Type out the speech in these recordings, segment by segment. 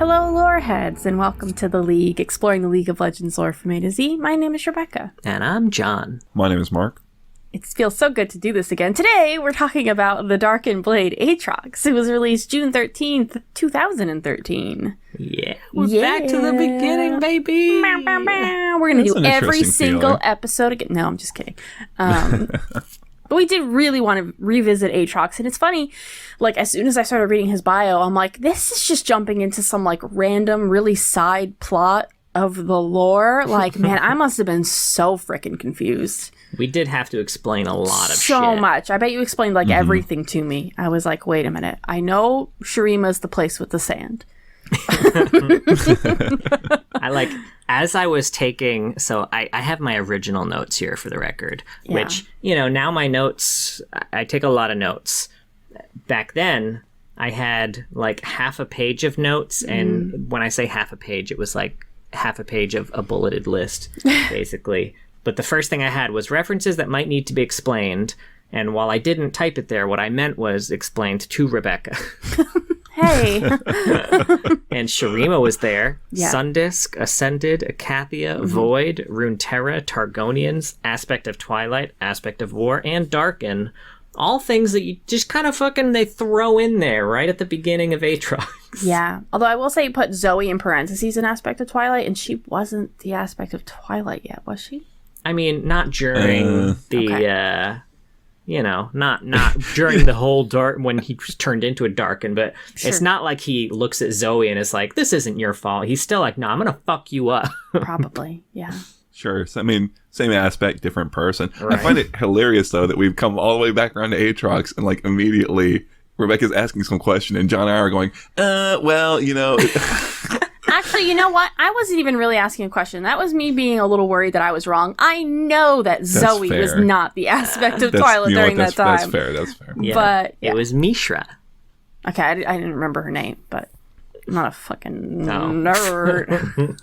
Hello, lore heads, and welcome to the League, exploring the League of Legends lore from A to Z. My name is Rebecca. And I'm John. My name is Mark. It feels so good to do this again. Today, we're talking about the Darkin blade Aatrox. It was released June 13th, 2013. Yeah, we're back to the beginning, baby. Bow, bow, bow. We're going to do every single episode again. No, I'm just kidding. But we did really want to revisit Aatrox, and it's funny, like, as soon as I started reading his bio, I'm like, this is just jumping into some, like, random, really side plot of the lore. Like, man, I must have been so freaking confused. We did have to explain a lot of shit. So much. I bet you explained, like, everything to me. I was like, wait a minute. I know Shurima's the place with the sand. As I was taking, so I have my original notes here for the record, which, you know, now my notes, I take a lot of notes. Back then, I had like half a page of notes, and when I say half a page, it was like half a page of a bulleted list, basically. But the first thing I had was references that might need to be explained, and while I didn't type it there, what I meant was explained to Rebecca. Hey. And Shurima was there. Yeah. Sundisk, Ascended, Acathia, Void, Runeterra, Targonians, Aspect of Twilight, Aspect of War, and Darkin. All things that you just kind of they throw in there right at the beginning of Aatrox. Yeah. Although I will say put Zoe in parentheses in Aspect of Twilight, and she wasn't the Aspect of Twilight yet, was she? I mean, not during not during the whole dark when he turned into a Darkin, but It's not like he looks at Zoe and is like, this isn't your fault. He's still like, no, I'm gonna fuck you up. Probably, yeah. Sure. So, I mean, same aspect, different person. Right. I find it hilarious, though, that we've come all the way back around to Aatrox, and like immediately Rebecca's asking some question, and John and I are going, well, you know. Actually, you know what? I wasn't even really asking a question. That was me being a little worried that I was wrong. I know that Zoe was not the Aspect of Twilight during that time. That's fair. Yeah. But it was Mishra. Okay, I didn't remember her name, but I'm not a fucking nerd.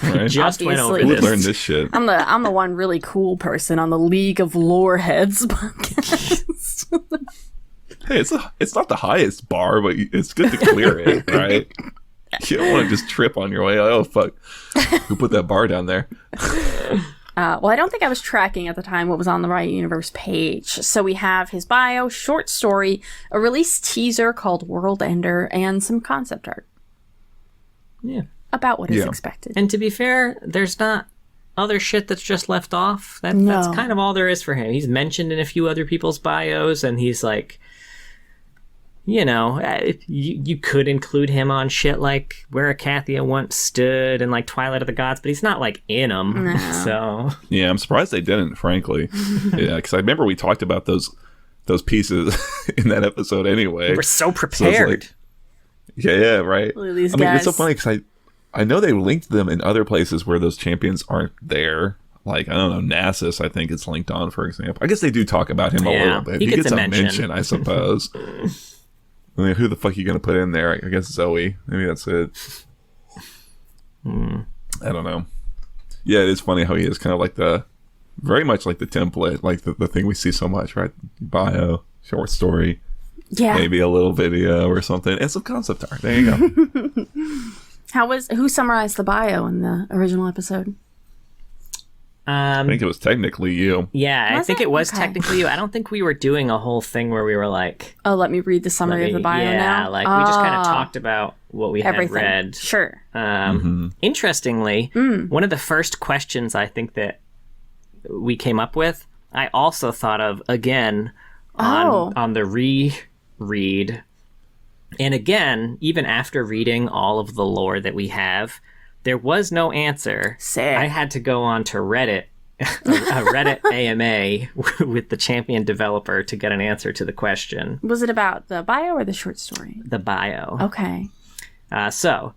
Right? Just went over Who this. learned this shit? I'm the one really cool person on the League of Lore Heads podcast. Hey, it's not the highest bar, but it's good to clear it, right? You don't want to just trip on your way. Oh, fuck. Who put that bar down there? Well, I don't think I was tracking at the time what was on the Riot Universe page. So we have his bio, short story, a release teaser called World Ender, and some concept art. Yeah. About what is expected. And to be fair, there's not other shit that's just left off. That's kind of all there is for him. He's mentioned in a few other people's bios, and he's like, you know, you could include him on shit like where Acathia once stood and like Twilight of the Gods, but he's not like in them. No. So yeah, I'm surprised they didn't, frankly. Yeah, because I remember we talked about those pieces in that episode anyway. We're so prepared. So yeah, right. These I mean, guys. it's so funny because I know they linked them in other places where those champions aren't there. Like, I don't know, Nasus, I think it's linked on, for example. I guess they do talk about him a little bit. He gets a mention, I suppose. I mean, who the fuck are you going to put in there? I guess Zoe. Maybe that's it. I don't know. Yeah, it is funny how he is kind of like very much like the template, like the thing we see so much, right? Bio, short story, maybe a little video or something, and some concept art. There you go. Who summarized the bio in the original episode? I think it was technically you. Yeah, I think it was technically you. I don't think we were doing a whole thing where we were like... Oh, let me read the summary of the bio now? Yeah, like we just kind of talked about what we had read. Sure. Interestingly, one of the first questions I think that we came up with, I also thought of again on the reread. And again, even after reading all of the lore that we have, there was no answer. Sick. I had to go on to Reddit, a Reddit AMA with the champion developer to get an answer to the question. Was it about the bio or the short story? The bio. Okay. So,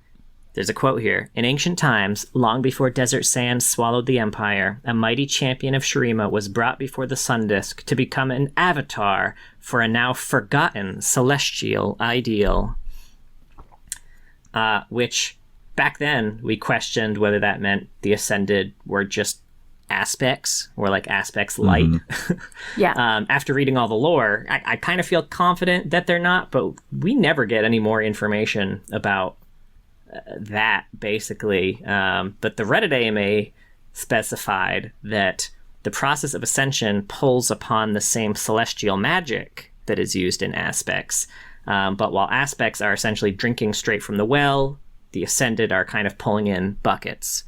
there's a quote here. In ancient times, long before desert sands swallowed the empire, a mighty champion of Shurima was brought before the Sundisk to become an avatar for a now forgotten celestial ideal. Which... Back then, we questioned whether that meant the Ascended were just aspects, or like aspects light. Yeah. After reading all the lore, I kind of feel confident that they're not, but we never get any more information about that, basically. But the Reddit AMA specified that the process of ascension pulls upon the same celestial magic that is used in aspects. But while aspects are essentially drinking straight from the well, the ascended are kind of pulling in buckets.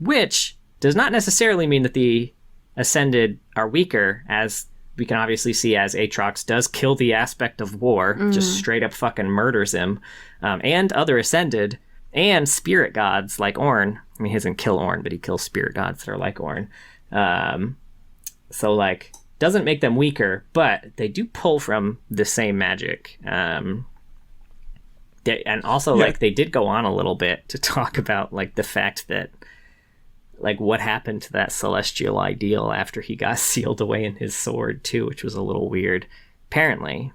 Which does not necessarily mean that the ascended are weaker, as we can obviously see as Aatrox does kill the aspect of war, just straight up fucking murders him, and other ascended, and spirit gods like Ornn. I mean, he doesn't kill Ornn, but he kills spirit gods that are like Ornn. So, like, doesn't make them weaker, but they do pull from the same magic. And also, like, they did go on a little bit to talk about, like, the fact that, like, what happened to that celestial ideal after he got sealed away in his sword, too, which was a little weird. Apparently,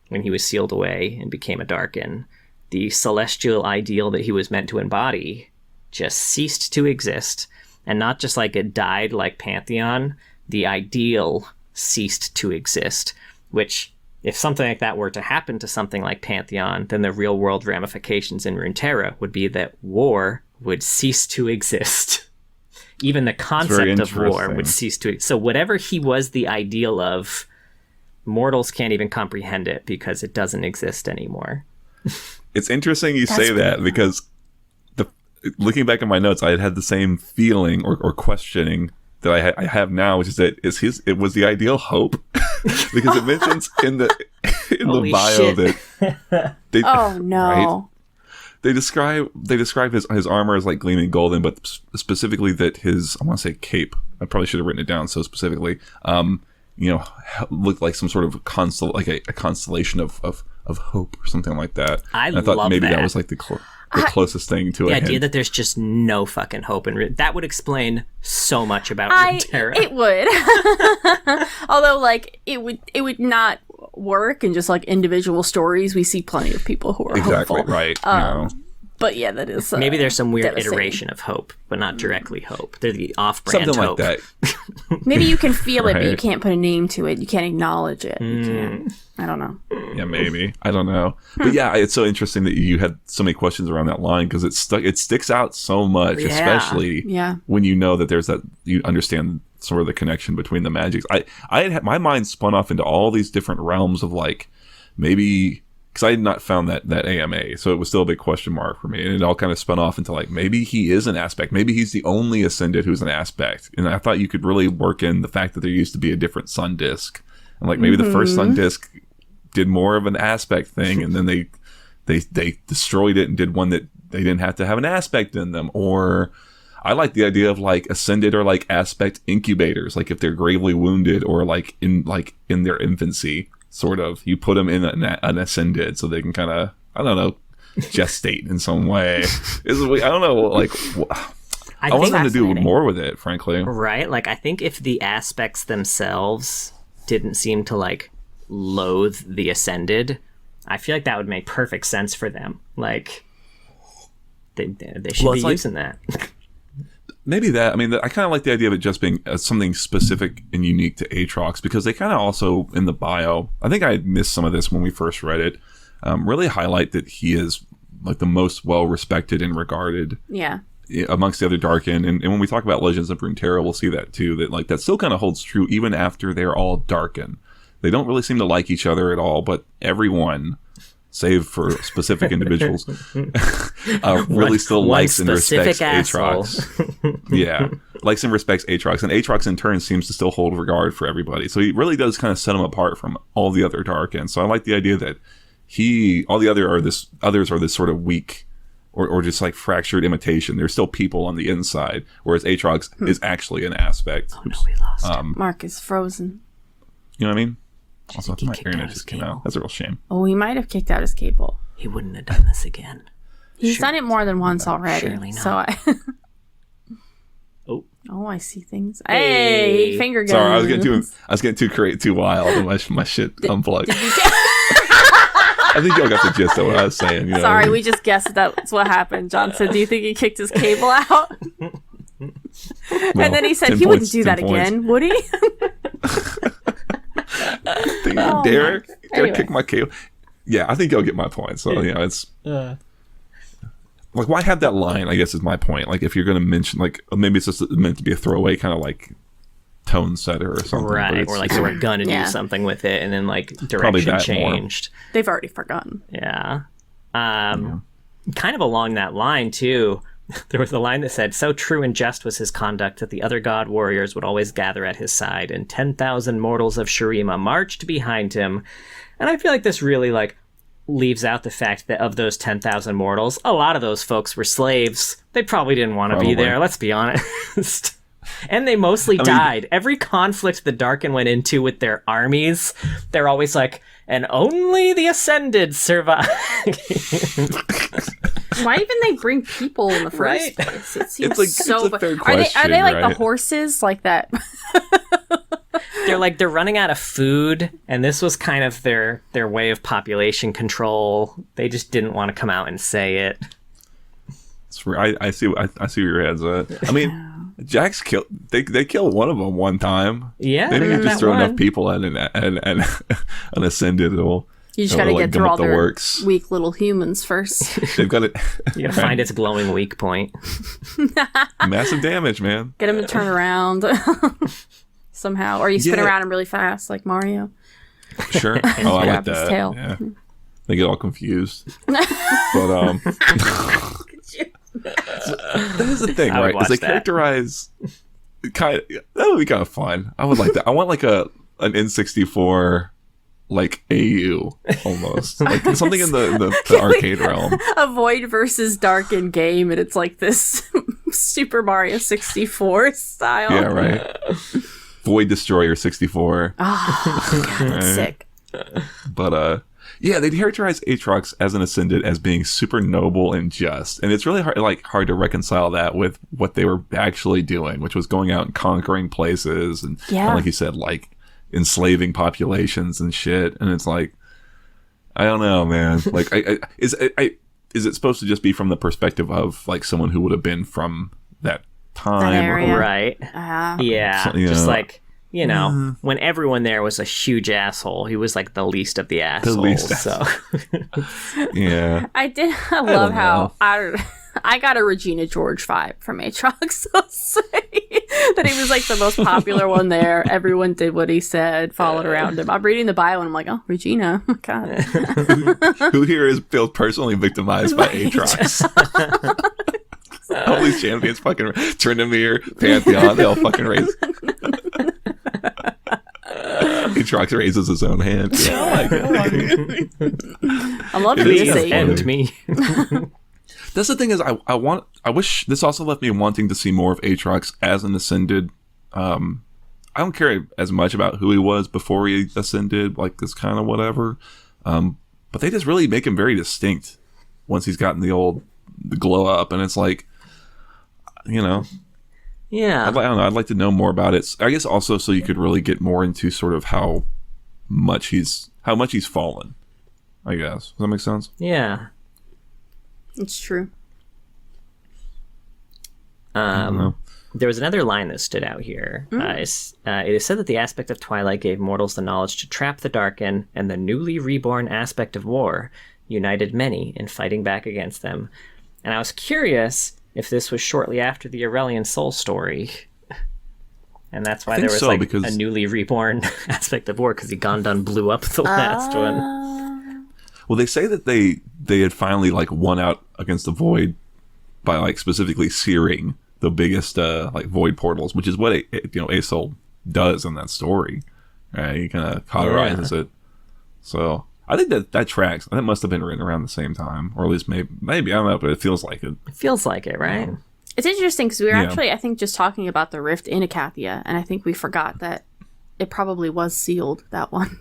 when he was sealed away and became a Darkin, the celestial ideal that he was meant to embody just ceased to exist. And not just, like, it died like Pantheon, the ideal ceased to exist, which, if something like that were to happen to something like Pantheon, then the real-world ramifications in Runeterra would be that war would cease to exist. Even the concept of war would cease to exist. So whatever he was the ideal of, mortals can't even comprehend it because it doesn't exist anymore. It's interesting you say that, because looking back at my notes, I had the same feeling or questioning that I have now, which is that it was the ideal hope, because it mentions in the bio that they, right? They describe his armor as like gleaming golden, but specifically that his, I want to say cape, I probably should have written it down so specifically, looked like some sort of a constellation of hope or something like that. I thought maybe that was like the closest thing to the idea that there's just no fucking hope, and that would explain so much about Runeterra. It would. Although, like, it would not work in just like individual stories. We see plenty of people who are exactly hopeful. Right. But yeah, that is maybe there's some weird iteration of hope, but not directly hope. They're the off-brand something hope. Like that. Maybe you can feel it, but you can't put a name to it. You can't acknowledge it. You can't. I don't know. Yeah, maybe. I don't know. But yeah, it's so interesting that you had so many questions around that line, because it sticks out so much, especially when you know that you understand sort of the connection between the magics. I had my mind spun off into all these different realms of, like, maybe, because I had not found that AMA, so it was still a big question mark for me, and it all kind of spun off into, like, maybe he is an aspect, maybe he's the only ascended who's an aspect, and I thought you could really work in the fact that there used to be a different sun disk, and like maybe the first sun disk did more of an aspect thing, and then they destroyed it and did one that they didn't have to have an aspect in them. Or I like the idea of, like, ascended or like aspect incubators, like if they're gravely wounded or like in their infancy, sort of, you put them in an ascended so they can kind of, I don't know, gestate in some way. I don't know, like, I want them to do more with it, frankly. Right? Like, I think if the aspects themselves didn't seem to, like, loathe the ascended, I feel like that would make perfect sense for them. Like, they should be using that. Maybe that. I mean, I kind of like the idea of it just being something specific and unique to Aatrox, because they kind of also, in the bio, I think I had missed some of this when we first read it, really highlight that he is, like, the most well-respected and regarded amongst the other Darkin. And when we talk about Legends of Runeterra, we'll see that too, that, like, that still kind of holds true even after they're all Darkin. They don't really seem to like each other at all, but everyone, save for specific individuals, really still likes and respects Aatrox. Yeah, likes and respects Aatrox, and Aatrox in turn seems to still hold regard for everybody. So he really does kind of set him apart from all the other Darkins. So I like the idea that all the others are this sort of weak or just like fractured imitation. There's still people on the inside, whereas Aatrox is actually an aspect. Oh no, we lost him. Mark is frozen. You know what I mean? Also, my internet just came out. That's a real shame. Oh, he might have kicked out his cable. He wouldn't have done this again. He's done it more than once already. Surely not. So Oh, I see things. Hey, finger guns. Sorry, I was getting too wild, and my shit unplugged. I think y'all got the gist of what I was saying. You know? Sorry, we just guessed that's what happened. John said, "Do you think he kicked his cable out?" And then he said he wouldn't do that again, would he? Derek kicked my cable. Yeah, I think y'all get my point. So it's like, why have that line? I guess is my point. Like, if you're going to mention, like, maybe it's just meant to be a throwaway kind of like tone setter or something, right? Or like they were gonna do something with it, and then like direction changed. More. They've already forgotten. Yeah. Kind of along that line too. There was a line that said, "So true and just was his conduct that the other god warriors would always gather at his side, and 10,000 mortals of Shurima marched behind him." And I feel like this really like leaves out the fact that of those 10,000 mortals, a lot of those folks were slaves. They probably didn't want to be there. Let's be honest. And they mostly died. Every conflict the Darkin went into with their armies, they're always like, and only the Ascended survive. Why even they bring people in the first place? It seems like, so. It's a fair question, are they like the horses, like that? They're running out of food, and this was kind of their way of population control. They just didn't want to come out and say it. I see where your head's at. I mean, Jack's killed. They killed one of them one time. Yeah, maybe you just throw enough people at an Ascended. You just gotta get through all their weak little humans first. They've got it. You gotta find its glowing weak point. Massive damage, man. Get them to turn around somehow, or you spin around them really fast, like Mario. Sure. Oh, I like that. Tail. Yeah. They get all confused. But that is the thing, right? Is they characterize that would be kind of fun. I would like that. I want like an N64 like AU almost, like something in the arcade realm. A Void versus Darkin game, and it's like this Super Mario 64 style. Yeah, right. Void Destroyer 64. Oh, God, that's sick. But yeah, they characterize Aatrox as an Ascended as being super noble and just, and it's really hard to reconcile that with what they were actually doing, which was going out and conquering places and like you said, like enslaving populations and shit. And it's like, I don't know, man. Like, is it supposed to just be from the perspective of like someone who would have been from that time, or right? Yeah, just like. You know, when everyone there was a huge asshole, he was like the least of the assholes. So, yeah, I love how I got a Regina George vibe from Aatrox. I'll say that he was like the most popular one there. Everyone did what he said, followed around him. I'm reading the bio and I'm like, oh, Regina, oh my God. Who here feels personally victimized by Aatrox? All these champions fucking Tryndamere, Pantheon, they all fucking raise. Aatrox raises his own hand. Yeah, I'm loving this. End me. That's the thing is, I wish this also left me wanting to see more of Aatrox as an Ascended. I don't care as much about who he was before he ascended, like this kind of whatever. But they just really make him very distinct once he's gotten the glow up, and it's like, you know. Yeah, I don't know. I'd like to know more about it. I guess also so you could really get more into sort of how much he's fallen. I guess. Does that make sense? Yeah, it's true. There was another line that stood out here. It is said that the aspect of Twilight gave mortals the knowledge to trap the Darkin, and the newly reborn aspect of war united many in fighting back against them. And I was curious if this was shortly after the Aurelian Soul story. And that's why there was a newly reborn aspect of war, because he Gondon blew up the last one. Well, they say that they had finally like won out against the Void by like specifically searing the biggest like Void portals, which is what Aesol does in that story. Right? He kind of cauterizes it. So I think that tracks. That must have been written around the same time, or at least maybe I don't know, but it feels like it. It feels like it, right? It's interesting because we were actually, I think, just talking about the rift in Acathia, and I think we forgot that it probably was sealed, that one.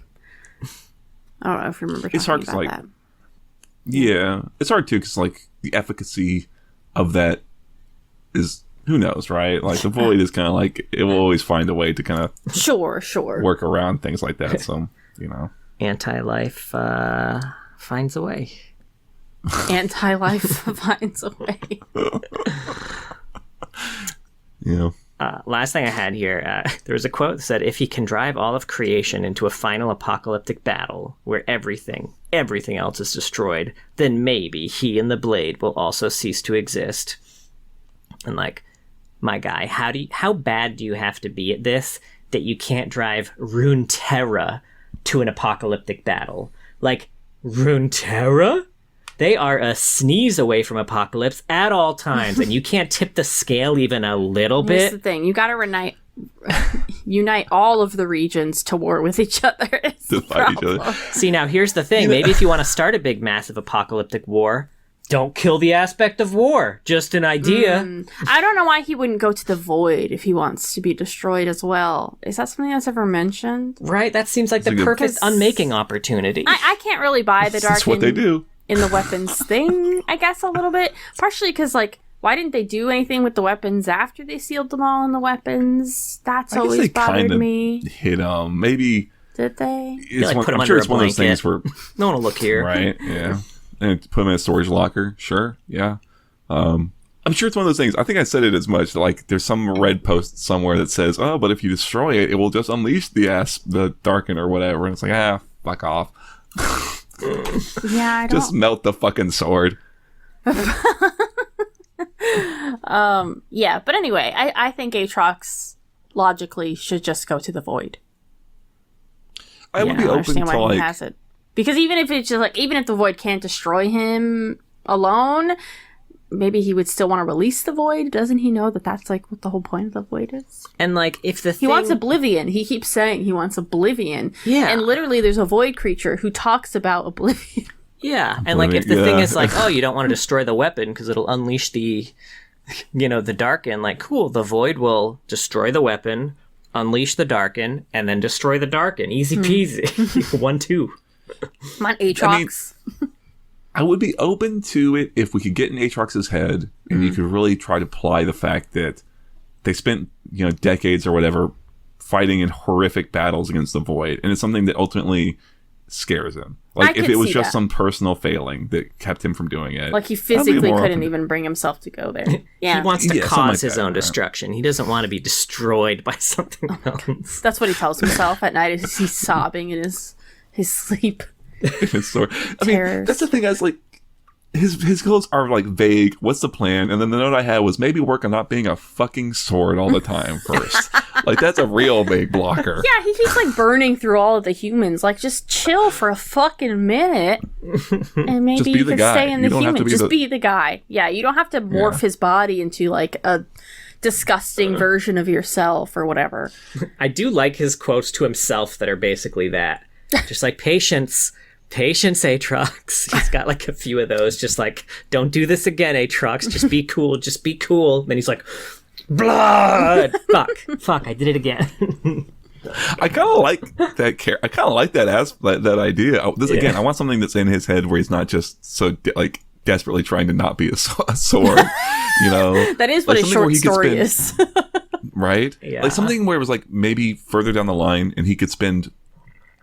I don't know if you remember talking about that. Yeah, it's hard too because like the efficacy of that is, who knows, right? Like the Void is kind of like, it will always find a way to kind of sure work around things like that. So Anti-life finds a way. Anti-life finds a way. Yeah. last thing I had here, there was a quote that said, if he can drive all of creation into a final apocalyptic battle where everything else is destroyed, then maybe he and the blade will also cease to exist. And like, my guy, how bad do you have to be at this that you can't drive Runeterra to an apocalyptic battle? Like, Runeterra? They are a sneeze away from apocalypse at all times, and you can't tip the scale even a little bit. Here's the thing. You got to unite all of the regions to war with each other. To fight each other. See, now here's the thing. Maybe if you want to start a big, massive apocalyptic war, don't kill the aspect of war. Just an idea. I don't know why he wouldn't go to the void if he wants to be destroyed as well. Is that something that's ever mentioned? Right? That seems like the perfect unmaking opportunity. I can't really buy the Darkin. That's what they do. In the weapons thing, I guess, a little bit. Partially because, like, why didn't they do anything with the weapons after they sealed them all in the weapons? That's always bothered me. Hit them. Maybe. Did they? Put them under a blanket. One of those things where no one will look here. Right, yeah. And put them in a storage locker. Sure, yeah. I'm sure it's one of those things. I think I said it as much. Like, there's some red post somewhere that says, oh, but if you destroy it, it will just unleash the Darkin or whatever. And it's like, fuck off. Yeah, I don't... Just melt the fucking sword. Yeah, but anyway, I think Aatrox logically should just go to the void. I would be open to like... He has it. Because even if it's just like, even if the void can't destroy him alone, maybe he would still want to release the void. Doesn't he know that that's like what the whole point of the void is? And like, if the He wants oblivion. He keeps saying he wants oblivion. Yeah. And literally there's a void creature who talks about oblivion. Yeah. And like, if the thing is like, oh, you don't want to destroy the weapon because it'll unleash the, the Darkin, like, cool, the void will destroy the weapon, unleash the Darkin, and then destroy the Darkin. Easy peasy. 1-2. Come on, Aatrox. I would be open to it if we could get in Aatrox's head and you could really try to apply the fact that they spent, decades or whatever fighting in horrific battles against the void, and it's something that ultimately scares him. Like, if it was just some personal failing that kept him from doing it. Like, he physically couldn't even bring himself to go there. Yeah. He wants to cause his own destruction. He doesn't want to be destroyed by something else. That's what he tells himself at night, as he's sobbing in his sleep. I mean, that's the thing. As like, his goals are like vague. What's the plan? And then the note I had was maybe work on not being a fucking sword all the time first. Like, that's a real big blocker. Yeah, he keeps like burning through all of the humans. Like, just chill for a fucking minute, and maybe you can stay in the human. Just be the guy. Yeah, you don't have to morph his body into like a disgusting version of yourself or whatever. I do like his quotes to himself that are basically that. Just like, patience, Aatrox. He's got like a few of those. Just like, don't do this again, Aatrox. Just be cool. Just be cool. Then he's like, blood. Fuck. I did it again. I kind of like that. I kind of like that idea. Again, I want something that's in his head where he's not just so desperately trying to not be a sword. That is what a short story is. Right? Yeah. Like something where it was like maybe further down the line, and he could spend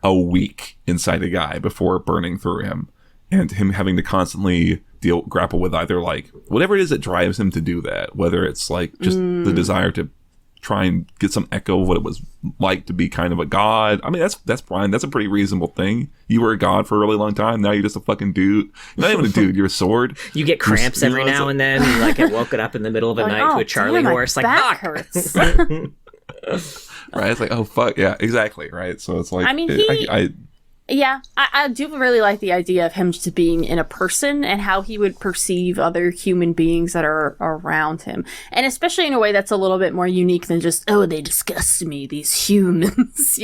a week inside a guy before burning through him, and him having to constantly grapple with either like whatever it is that drives him to do that, whether it's like just the desire to try and get some echo of what it was like to be kind of a god. I mean, that's Brian. That's a pretty reasonable thing. You were a god for a really long time. Now you're just a fucking dude. You're not even a dude. You're a sword. You get cramps every now and then. You like get woken up in the middle of the night to a Charlie horse. Like, back hurts. Right, it's like, oh fuck, yeah, exactly, right. So it's like, I mean, I do really like the idea of him just being in a person and how he would perceive other human beings that are around him, and especially in a way that's a little bit more unique than just, oh, they disgust me, these humans,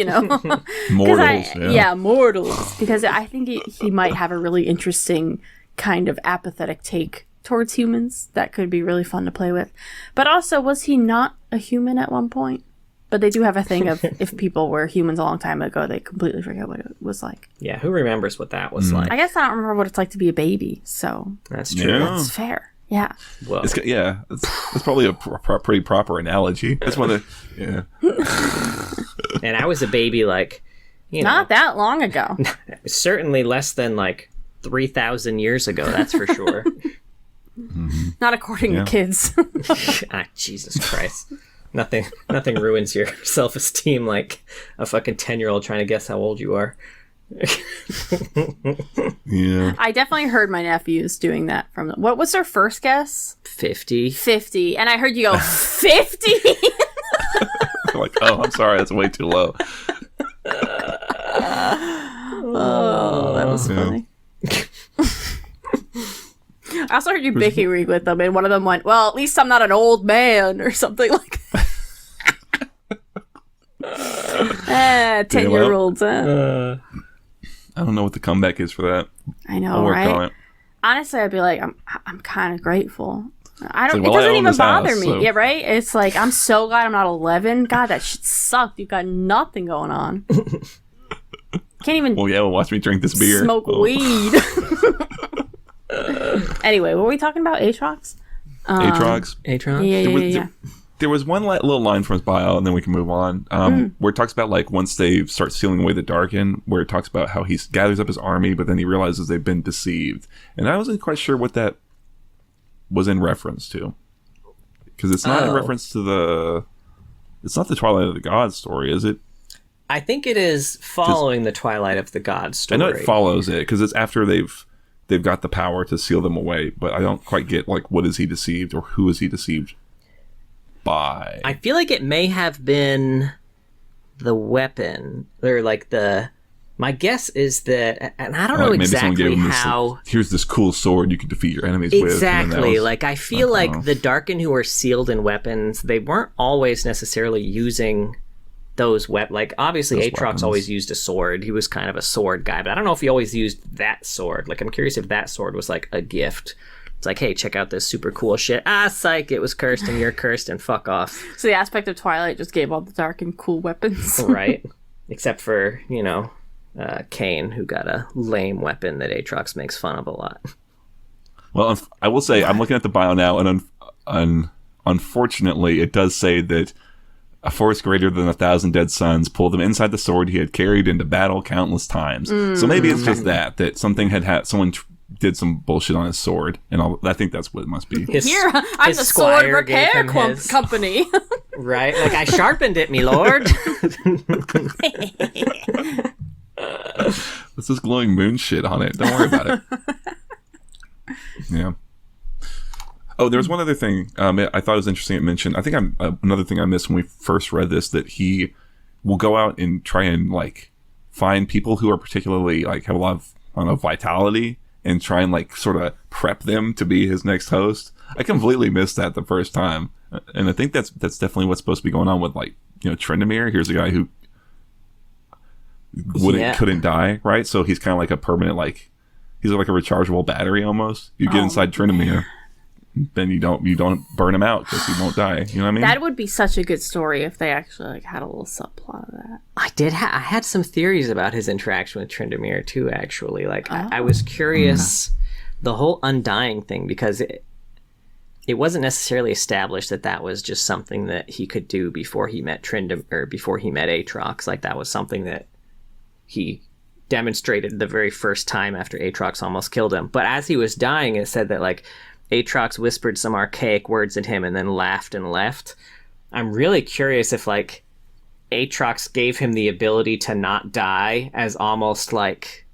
mortals, mortals. Because I think he might have a really interesting kind of apathetic take towards humans that could be really fun to play with. But also, was he not a human at one point? But they do have a thing of if people were humans a long time ago, they completely forget what it was like. Yeah, who remembers what that was like? I guess I don't remember what it's like to be a baby, so... That's true. Yeah. That's fair. Yeah. Well, that's probably a pretty proper analogy. That's one of the... Yeah. And I was a baby, like, not that long ago. Certainly less than, like, 3,000 years ago, that's for sure. Not according to kids. Jesus Christ. Nothing ruins your self-esteem like a fucking 10-year-old trying to guess how old you are. Yeah. I definitely heard my nephews doing that from them. What was their first guess? 50. 50. And I heard you go, 50? Like, oh, I'm sorry, that's way too low. Oh, that was funny. I also heard you bickering with them, and one of them went, well, at least I'm not an old man, or something like that. 10-year-olds, huh? I don't know what the comeback is for that. I know, right? Honestly, I'd be like, I'm kind of grateful. I don't. It doesn't even bother me. So. Yeah, right. It's like I'm so glad I'm not 11. God, that shit sucked. You've got nothing going on. Can't even. Well, yeah. Well, watch me drink this beer. Smoke weed. Anyway, what were we talking about? Aatrox. Aatrox. Yeah. There was one little line from his bio, and then we can move on. Where it talks about like once they start sealing away the Darkin, where it talks about how he gathers up his army, but then he realizes they've been deceived, and I wasn't quite sure what that was in reference to, because it's not in reference to it's not the Twilight of the Gods story, is it? I think it is following the Twilight of the Gods story. I know it follows it because it's after they've got the power to seal them away, but I don't quite get like what is he deceived or who is he deceived by. I feel like it may have been the weapon, or like my guess is that, and I don't know exactly how. Here's this cool sword you can defeat your enemies with. Exactly. Like I feel like the Darkin who are sealed in weapons, they weren't always necessarily using those weapons. Like obviously Aatrox always used a sword. He was kind of a sword guy, but I don't know if he always used that sword. Like I'm curious if that sword was like a gift. It's like, hey, check out this super cool shit. Ah, psych, it was cursed and you're cursed and fuck off. So the aspect of Twilight just gave all the Darkin cool weapons. Right. Except for, Kane, who got a lame weapon that Aatrox makes fun of a lot. Well, I will say, I'm looking at the bio now, and unfortunately, it does say that a force greater than 1,000 dead sons pulled them inside the sword he had carried into battle countless times. So maybe it's just that something someone did some bullshit on his sword, and I think that's what it must be. Here, I'm the sword repair company. Right? Like, I sharpened it, me lord. What's this glowing moon shit on it? Don't worry about it. Yeah. Oh, there was one other thing I thought it was interesting. It mentioned, I think another thing I missed when we first read this, that he will go out and try and like find people who are particularly like have a lot of vitality and try and like sort of prep them to be his next host. I completely missed that the first time, and I think that's definitely what's supposed to be going on with like Tryndamere. Here's a guy who couldn't die, right? So he's kind of like a permanent, like he's like a rechargeable battery almost. You get inside Tryndamere, then you don't burn him out because he won't die. You know what I mean? That would be such a good story if they actually like had a little subplot of that. I had some theories about his interaction with Tryndamere too. Actually, like I was curious the whole undying thing, because it wasn't necessarily established that was just something that he could do before he met before he met Aatrox. Like that was something that he demonstrated the very first time after Aatrox almost killed him. But as he was dying, it said that like Aatrox whispered some archaic words at him and then laughed and left. I'm really curious if like Aatrox gave him the ability to not die as almost like,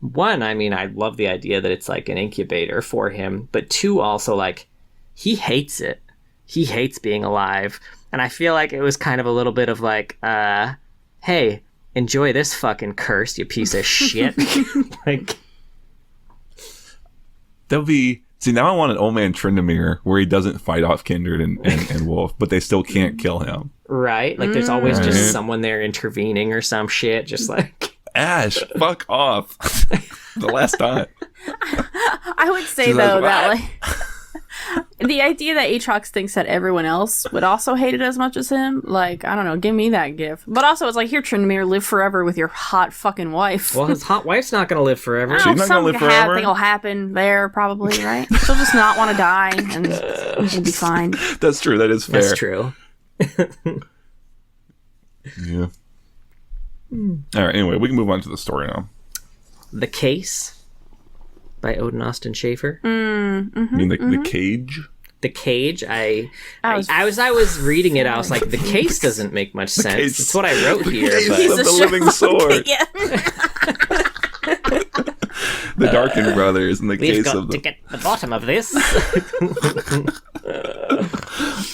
one, I mean, I love the idea that it's like an incubator for him, but two, also like he hates it. He hates being alive. And I feel like it was kind of a little bit of like, hey, enjoy this fucking curse, you piece of shit. Like, that would be. See, now I want an old man Tryndamere where he doesn't fight off Kindred and Wolf, but they still can't kill him. Right? Like, there's always just someone there intervening or some shit, just like... Ash, fuck off. The last time. I would say, though, that, like... the idea that Aatrox thinks that everyone else would also hate it as much as him, like, I don't know, give me that gift. But also, it's like, here, Tryndamere, live forever with your hot fucking wife. Well, his hot wife's not going to live forever. She's not going to live forever? Something will happen there, probably, right? She'll just not want to die, and it'll be fine. That's true, that is fair. That's true. Yeah. Alright, anyway, we can move on to the story now. The Case by Odin Austin Schaefer. You mean the Cage? the cage, I was reading it, I was like, the case doesn't make much sense. It's what I wrote here. But the living sword. The Darkin brothers in the We've case got of to get the bottom of this.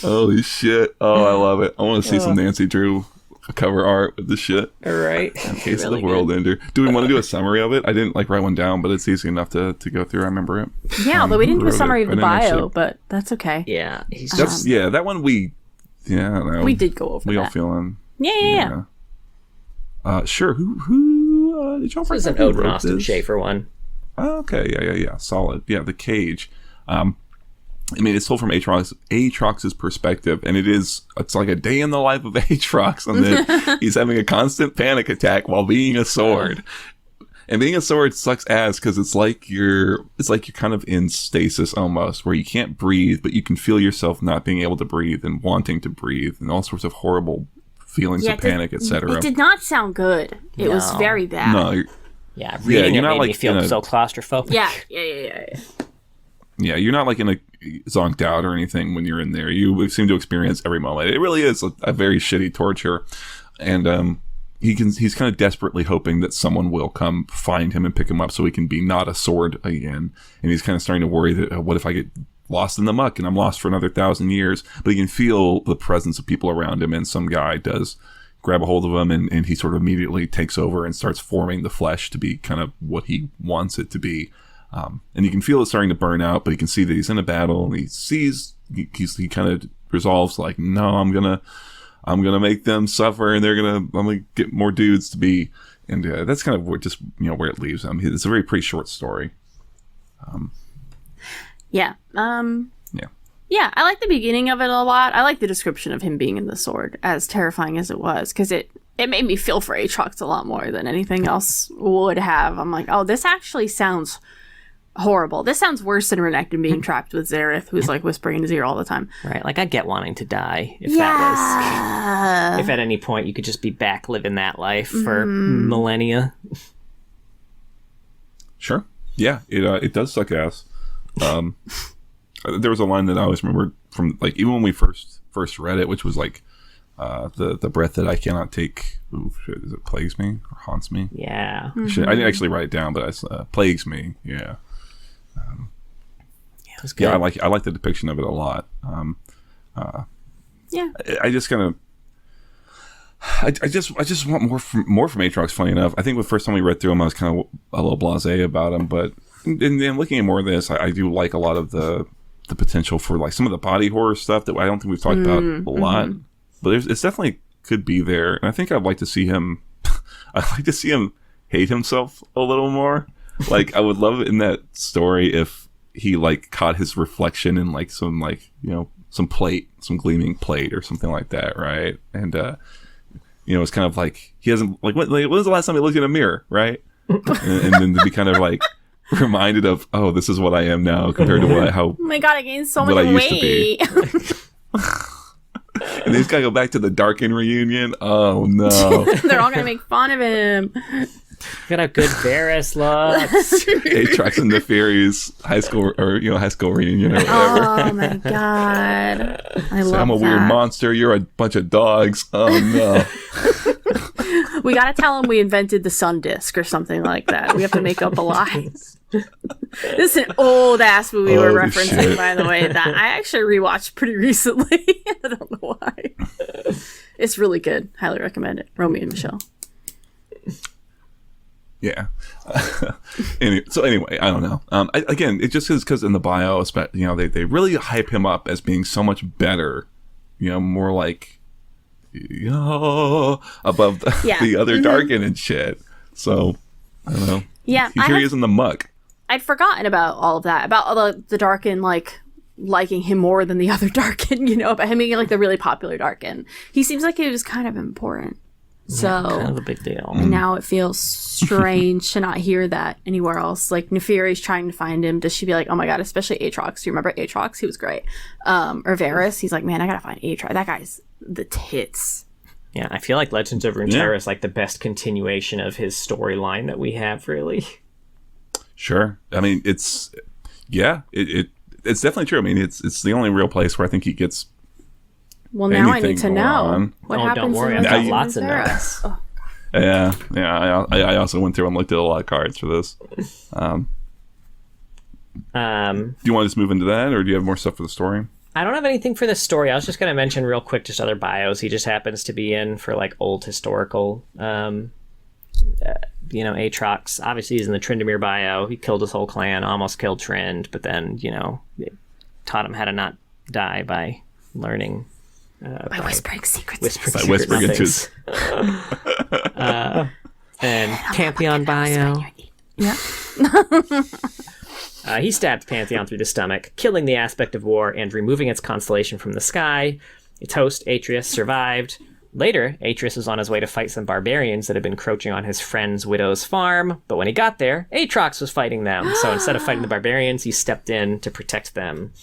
Holy shit. Oh, I love it. I want to see some Nancy Drew cover art with this shit. All right. In case of the world ender. Do we want to do a summary of it? I didn't write one down, but it's easy enough to go through. I remember it. Yeah, although we didn't do a summary of the bio, but that's okay. Yeah. That one we did go over. We all feeling. Yeah. Sure. Who did y'all This is an Odin Austin Schaefer one. Okay, yeah. Solid. Yeah, the cage. I mean, it's told from Aatrox's perspective, and it's like a day in the life of Aatrox, and then he's having a constant panic attack while being a sword. And being a sword sucks ass because it's like you're kind of in stasis almost, where you can't breathe, but you can feel yourself not being able to breathe and wanting to breathe, and all sorts of horrible feelings of panic, etc. It did not sound good. It was very bad. No. Yeah, reading it made me feel so claustrophobic. Yeah. Yeah, you're not like in a zonked out or anything when you're in there. You seem to experience every moment. It really is a very shitty torture, and he's kind of desperately hoping that someone will come find him and pick him up so he can be not a sword again. And he's kind of starting to worry that what if I get lost in the muck and I'm lost for another 1,000 years? But he can feel the presence of people around him, and some guy does grab a hold of him, and he sort of immediately takes over and starts forming the flesh to be kind of what he wants it to be. And you can feel it starting to burn out, but he can see that he's in a battle, and he kind of resolves like, no, I'm gonna make them suffer, and I'm gonna get more dudes to be, and that's kind of where it leaves him. It's a very pretty short story. Yeah. Yeah, I like the beginning of it a lot. I like the description of him being in the sword, as terrifying as it was, because it made me feel for Aatrox a lot more than anything else would have. I'm like, oh, this actually sounds horrible. This sounds worse than Renekton being trapped with Xerath, who's like whispering in his ear all the time. Right, like I get wanting to die if that was... If at any point you could just be back living that life for millennia. Sure. Yeah, it does suck ass. There was a line that I always remembered from, like, even when we first read it, which was like, the breath that I cannot take. Ooh, shit, is it plagues me or haunts me? Yeah. I didn't actually write it down, but it's plagues me. Yeah. It was good. Yeah, I like the depiction of it a lot. Yeah. I just kind of. I just want more from Aatrox. Funny enough, I think the first time we read through him, I was kind of a little blasé about him, but in looking at more of this, I do like a lot of the potential for like some of the body horror stuff that I don't think we've talked about a lot. But it's definitely could be there, and I think I'd like to see him. I'd like to see him hate himself a little more. Like, I would love it in that story if he like caught his reflection in like some some gleaming plate or something like that, right? And it's kind of like he hasn't when was the last time he looked in a mirror, right? and then to be kind of like reminded of, oh, this is what I am now compared to how. Oh my god, I gained so much weight. And he's gotta go back to the Darkin reunion. Oh no! They're all gonna make fun of him. Got a good Varys look. Aatrox and the Furies high school reunion or whatever. Oh my god! I love that. I'm a weird monster. You're a bunch of dogs. Oh no! We gotta tell him we invented the sun disk or something like that. We have to make up a lie. This is an old ass movie we're referencing, shit. By the way, that I actually rewatched pretty recently. I don't know why. It's really good. Highly recommend it. Romeo and Michelle. Yeah. Anyway, I don't know. Again, it just is because in the bio, they really hype him up as being so much better. More like, above the other Darkin and shit. So I don't know. Yeah, here he is in the muck. I'd forgotten about all of that, about all the Darkin liking him more than the other Darkin. About him being like the really popular Darkin. He seems like he was kind of important. So kind of a big deal. And now it feels strange to not hear that anywhere else. Like, Neferi's trying to find him. Does she be like, oh my god, especially Aatrox? Do you remember Aatrox? He was great. Or Varys, he's like, man, I gotta find Aatrox. That guy's the tits. Yeah, I feel like Legends of Runeterra is like the best continuation of his storyline that we have, really. Sure. I mean, it's... Yeah, it's definitely true. I mean, it's the only real place where I think he gets. Well, now I need to know what happens. Don't worry, in I've got lots of notes. Yeah. I also went through and looked at a lot of cards for this. Do you want to just move into that, or do you have more stuff for the story? I don't have anything for the story. I was just going to mention real quick just other bios he just happens to be in for like old historical. Aatrox. Obviously, he's in the Tryndamere bio. He killed his whole clan, almost killed Trynd, but then taught him how to not die by learning. By whispering secrets. Whispering into his... and Pantheon bio. Yeah. He stabbed Pantheon through the stomach, killing the aspect of war and removing its constellation from the sky. Its host, Atreus, survived. Later, Atreus was on his way to fight some barbarians that had been encroaching on his friend's widow's farm, but when he got there, Aatrox was fighting them. So instead of fighting the barbarians, he stepped in to protect them.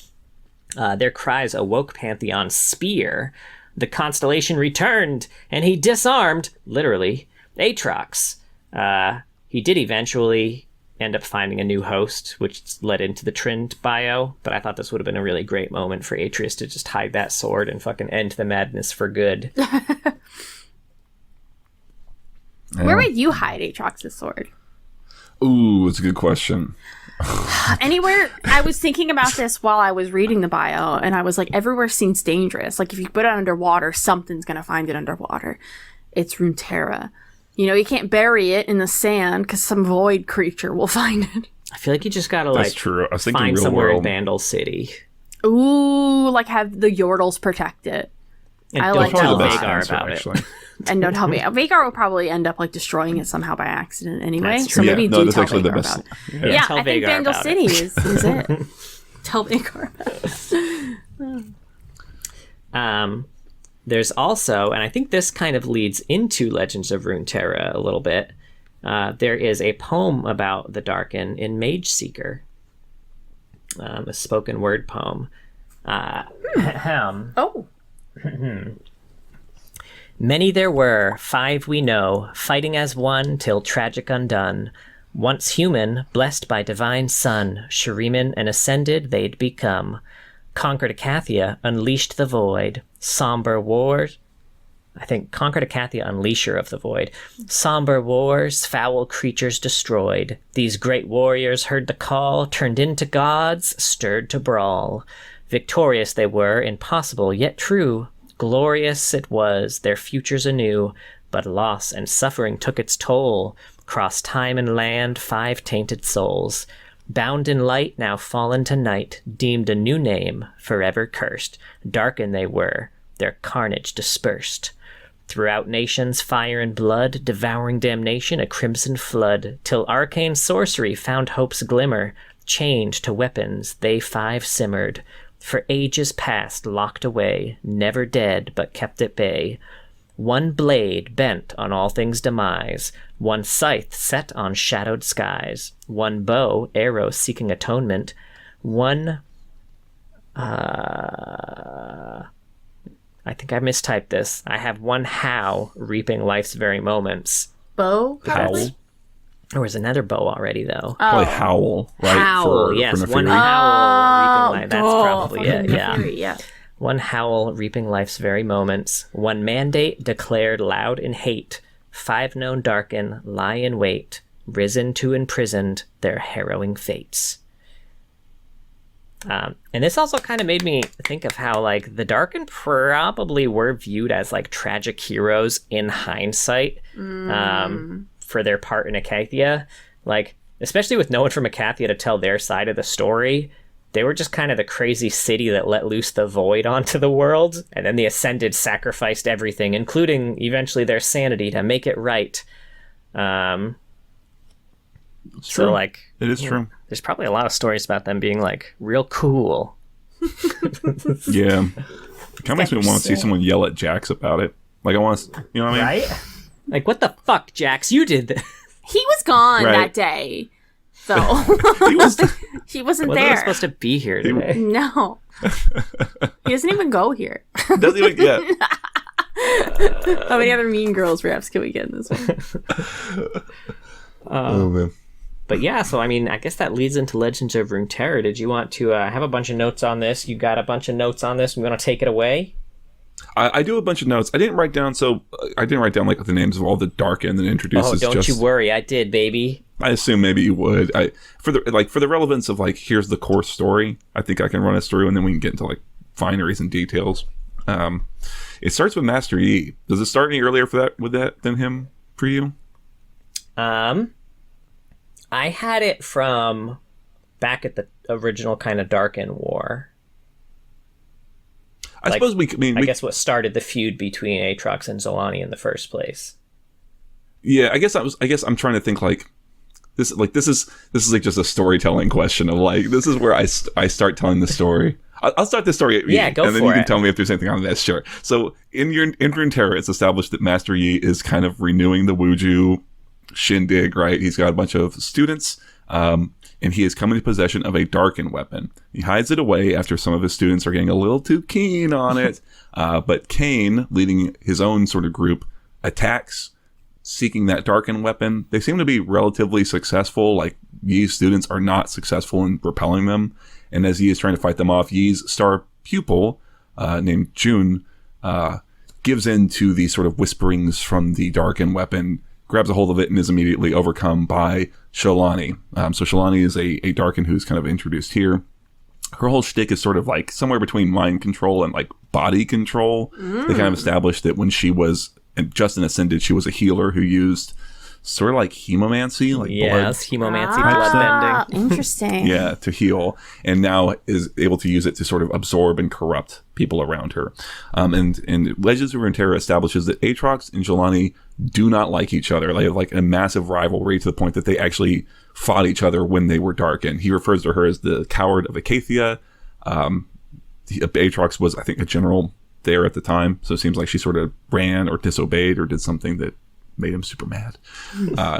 Their cries awoke Pantheon's spear. The constellation returned, and he disarmed, literally, Aatrox. He did eventually end up finding a new host, which led into the Trynd bio, but I thought this would have been a really great moment for Atreus to just hide that sword and fucking end the madness for good. Where would you hide Aatrox's sword? Ooh, it's a good question. Anywhere. I was thinking about this while I was reading the bio, and I was like, everywhere seems dangerous. Like, if you put it underwater, something's going to find it underwater. It's Runeterra. You can't bury it in the sand because some void creature will find it. I feel like you just gotta That's true. I was thinking find real somewhere world. in Vandal City. Ooh, like have the Yordles protect it. And I don't like tell that. Vagar Answer, about actually. it. And don't tell me. Vagar will probably end up like destroying it somehow by accident anyway. That's So true. maybe no, do that's tell actually the Vagar best. about it. Yeah. Yeah, Tell I think Vagar Vandal about City it. is it. Tell Vagar about it. There's also, and I think this kind of leads into Legends of Runeterra a little bit, there is a poem about the Darkin in Mage Seeker. A spoken word poem. Oh. Many there were, 5 we know, fighting as one till tragic undone. Once human, blessed by divine sun, Shuriman and ascended they'd become. Conquered Acathia, unleashed the void. Somber wars. I think conquered Acathia, unleasher of the void. Somber wars, foul creatures destroyed. These great warriors heard the call, turned into gods, stirred to brawl. Victorious they were, impossible yet true. Glorious it was, their futures anew. But loss and suffering took its toll. Crossed time and land, 5 tainted souls. Bound in light, now fallen to night, deemed a new name, forever cursed. Darkin they were, their carnage dispersed. Throughout nations, fire and blood, devouring damnation, a crimson flood, till arcane sorcery found hope's glimmer. Chained to weapons, they 5 simmered. For ages past, locked away, never dead, but kept at bay. One blade bent on all things' demise, one scythe set on shadowed skies, one bow, arrow seeking atonement, one... I think I mistyped this. I have one How reaping life's very moments. Bow? Howl. There was another bow already, though. Probably Howl, right? Howl, yes. One Neferi. Howl reaping life. That's probably it, Neferi, yeah. One howl reaping life's very moments. One mandate declared loud in hate. 5 known Darkin lie in wait, risen to imprisoned their harrowing fates. And this also kind of made me think of how, like, the Darkin probably were viewed as, like, tragic heroes in hindsight for their part in Acathia. Like, especially with no one from Acathia to tell their side of the story, they were just kind of the crazy city that let loose the void onto the world, and then the Ascended sacrificed everything, including eventually their sanity, to make it right. It's So, true. like... It is true. There's probably a lot of stories about them being, like, real cool. Yeah. It kind of makes me want to see someone yell at Jax about it. Like, I want to, you know what I mean? Right? Like, what the fuck, Jax? You did this. He was gone Right. that day. So He was, he wasn't Wasn't there. supposed to be here today. No. He doesn't even go here. doesn't even get. How many other Mean Girls raps can we get in this one? Oh, man. But yeah, so I mean, I guess that leads into Legends of Runeterra. Did you want to have a bunch of notes on this? You got a bunch of notes on this. We want to take it away? I do a bunch of notes. I didn't write down like the names of all the Darkin that introduces. Oh, don't you worry, I did, baby. I assume maybe you would. For the relevance of like, here's the core story. I think I can run us through, and then we can get into like fineries and details. It starts with Master Yi. Does it start any earlier than him for you? I had it from back at the original kind of Darkin War. I suppose I guess what started the feud between Aatrox and Zolani in the first place. Yeah, I guess I'm trying to think like this. Like this is like just a storytelling question of like, this is where I start telling the story. I'll start the story. Yeah, go for it. And then you can tell me if there's anything on that. Sure. So in Runeterra, it's established that Master Yi is kind of renewing the Wuju shindig, right? He's got a bunch of students, and he is coming into possession of a Darkin weapon. He hides it away after some of his students are getting a little too keen on it. But Kane, leading his own sort of group, attacks, seeking that Darkin weapon. They seem to be relatively successful. Like, Yi's students are not successful in repelling them. And as Yi is trying to fight them off, Yi's star pupil, named Jun, gives in to the sort of whisperings from the Darkin weapon, grabs a hold of it, and is immediately overcome by Sholani. So Sholani is a Darkin who's kind of introduced here. Her whole shtick is sort of like somewhere between mind control and like body control. They kind of established that when she was Justin Ascended, she was a healer who used sort of like hemomancy, like bloodbending. Interesting. Yeah, to heal, and now is able to use it to sort of absorb and corrupt people around her. And Legends of Runeterra establishes that Aatrox and Jelani do not like each other. They have like a massive rivalry to the point that they actually fought each other when they were Darkin. He refers to her as the coward of Acacia. Aatrox was, I think, a general there at the time, so it seems like she sort of ran or disobeyed or did something that made him super mad.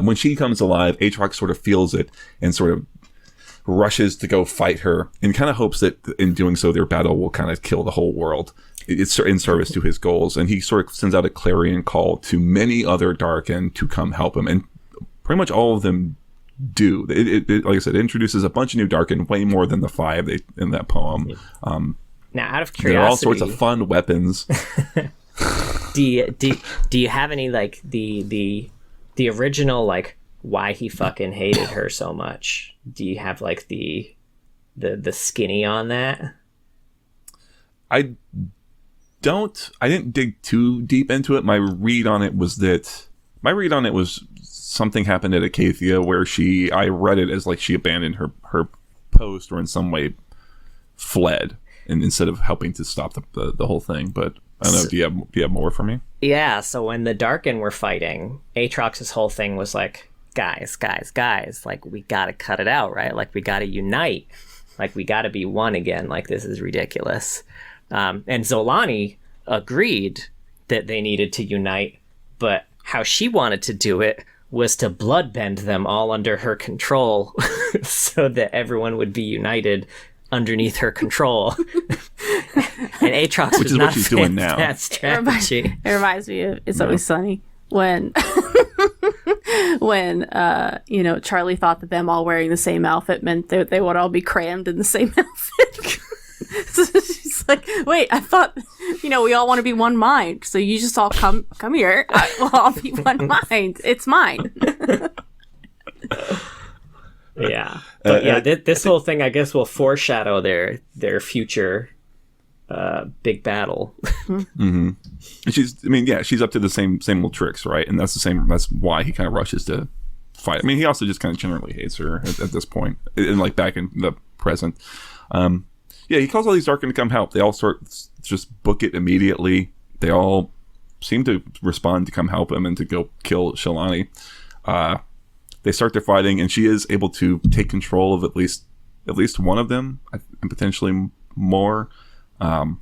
When she comes alive, Aatrox sort of feels it and sort of rushes to go fight her and kind of hopes that in doing so their battle will kind of kill the whole world. It's in service to his goals, and he sort of sends out a clarion call to many other Darkin to come help him, and pretty much all of them do. It like I said, it introduces a bunch of new Darkin, way more than the 5 in that poem. Now, out of curiosity, there are all sorts of fun weapons. Do you have any like the original like why he fucking hated her so much? Do you have like the skinny on that? I didn't dig too deep into it. My read on it was something happened at Acacia where I read it as like she abandoned her post or in some way fled, and instead of helping to stop the whole thing. But I don't know. Do you have more for me? Yeah. So when the Darkin were fighting, Aatrox's whole thing was like, guys, like we gotta cut it out, right? Like we gotta unite, like we gotta be one again. Like this is ridiculous. And Zolani agreed that they needed to unite, but how she wanted to do it was to bloodbend them all under her control, so that everyone would be united underneath her control. And Aatrox was not a fan of that strategy. It reminds me of It's Always Sunny when Charlie thought that them all wearing the same outfit meant they would all be crammed in the same outfit. So she's like, wait, I thought we all want to be one mind, so you just all come here, we'll all be one mind, it's mine. Yeah, but this whole thing, I guess, will foreshadow their future big battle. Mm-hmm. She's up to the same old tricks, right? And that's why he kind of rushes to fight. I mean, he also just kind of generally hates her at this point, and like back in the present. He calls all these Darkin to come help. They all just book it immediately. They all seem to respond to come help him and to go kill Sholani. They start their fighting, and she is able to take control of at least one of them, and potentially more. And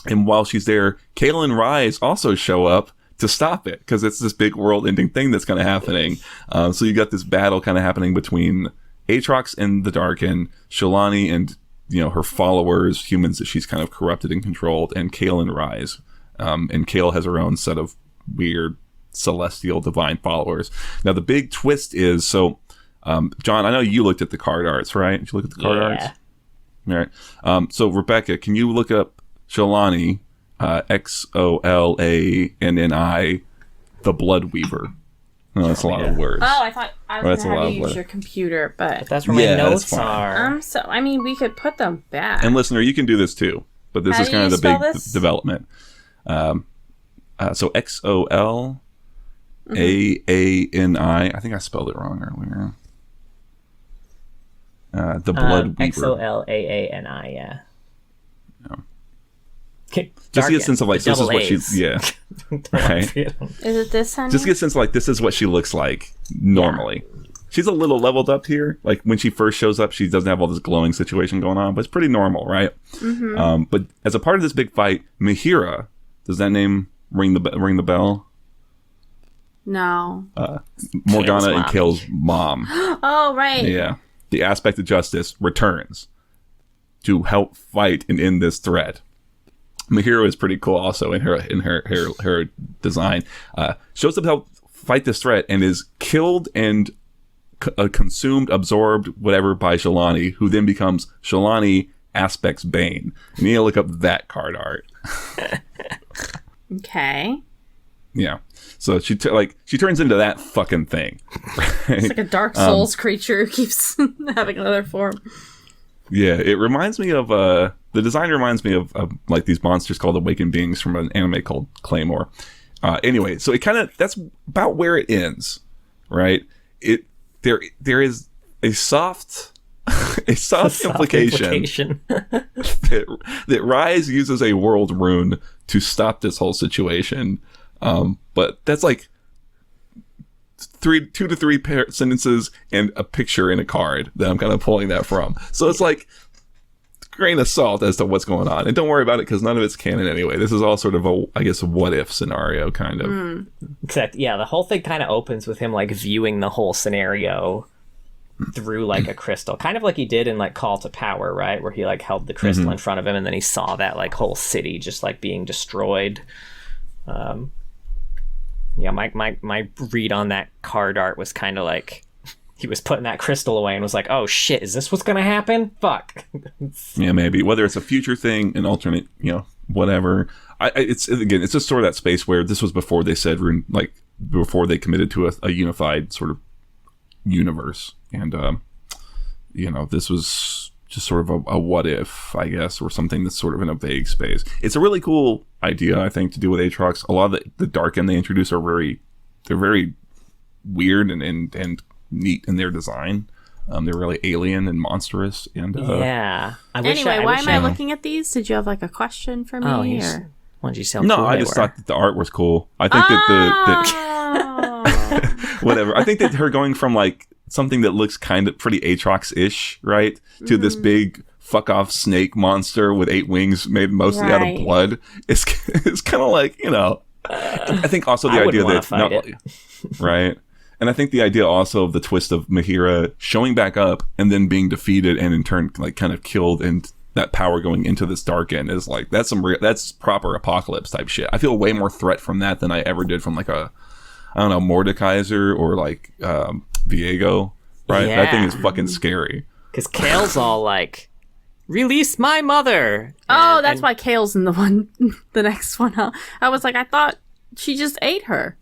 while she's there, Kale and Rise also show up to stop it, because it's this big world-ending thing that's kind of happening. So you got this battle kind of happening between Aatrox and the Darkin, Sholani and her followers, humans that she's kind of corrupted and controlled, and Kale and Rise. And Kale has her own set of weird celestial divine followers. Now the big twist is, so John, I know you looked at the card arts, right? Did you look at the card arts? All right. So Rebecca, can you look up Sholani, Xolanni, the Blood Weaver? No, that's a lot of words. Oh, I thought I was going to have you use your computer, but that's where my notes are. So, I mean, we could put them back. And listener, you can do this too, but this is kind of the big development. So Xolani. I think I spelled it wrong earlier. The Blood Weaver. Xolaani, yeah. Okay, just get a sense of like this is what she right. Is it this one? Just get a sense of like this is what she looks like normally. Yeah. She's a little leveled up here. Like when she first shows up, she doesn't have all this glowing situation going on, but it's pretty normal, right? Mm-hmm. But as a part of this big fight, Mihira, does that name ring the bell? No. Morgana and Kale's mom. Oh, right. Yeah. The aspect of justice returns to help fight and end this threat. Mihira is pretty cool also in her design. Shows up to help fight this threat and is killed and consumed, absorbed, whatever, by Sholani, who then becomes Sholani Aspect's Bane. You need to look up that card art. Okay. Yeah. So she turns into that fucking thing. Right? It's like a Dark Souls creature who keeps having another form. Yeah, it reminds me of the design reminds me of like these monsters called awakened beings from an anime called Claymore. Anyway, so it that's about where it ends, right? There is a soft implication that Rise uses a world rune to stop this whole situation. But that's like 2 to 3 sentences and a picture in a card that I'm kind of pulling that from. So it's like grain of salt as to what's going on. And don't worry about it because none of it's canon anyway. This is all sort of a what if scenario kind of. Except, yeah, the whole thing kind of opens with him like viewing the whole scenario through like a crystal, kind of like he did in like Call to Power, right? Where he like held the crystal in front of him and then he saw that like whole city just like being destroyed. Yeah, my read on that card art was kind of like he was putting that crystal away and was like, oh shit, is this what's gonna happen? Fuck. Yeah, maybe. Whether it's a future thing, an alternate, whatever. It's just sort of that space where this was before they said, like, before they committed to a unified sort of universe. And, this was just sort of a what if, I guess, or something that's sort of in a vague space. It's a really cool idea, I think, to do with Aatrox. A lot of the Darkin they introduce are very weird and neat in their design. They're really alien and monstrous. And yeah. Anyway, why am I looking at these? Did you have like a question for me? Oh, why don't you say how No, cool I they just were? thought that the art was cool. I think that whatever. I think that her going from like something that looks kind of pretty Aatrox-ish, right, to this big fuck off snake monster with 8 wings made mostly out of blood. It's kind of like, I think also the idea that right. And I think the idea also of the twist of Mihira showing back up and then being defeated and in turn like kind of killed, and that power going into this Darkin is like that's proper apocalypse type shit. I feel way more threat from that than I ever did from like Mordekaiser or like Viego, right? Yeah. That thing is fucking scary. Because Kale's all like, release my mother. That's why Kale's in the next one. Huh? I was like, I thought she just ate her.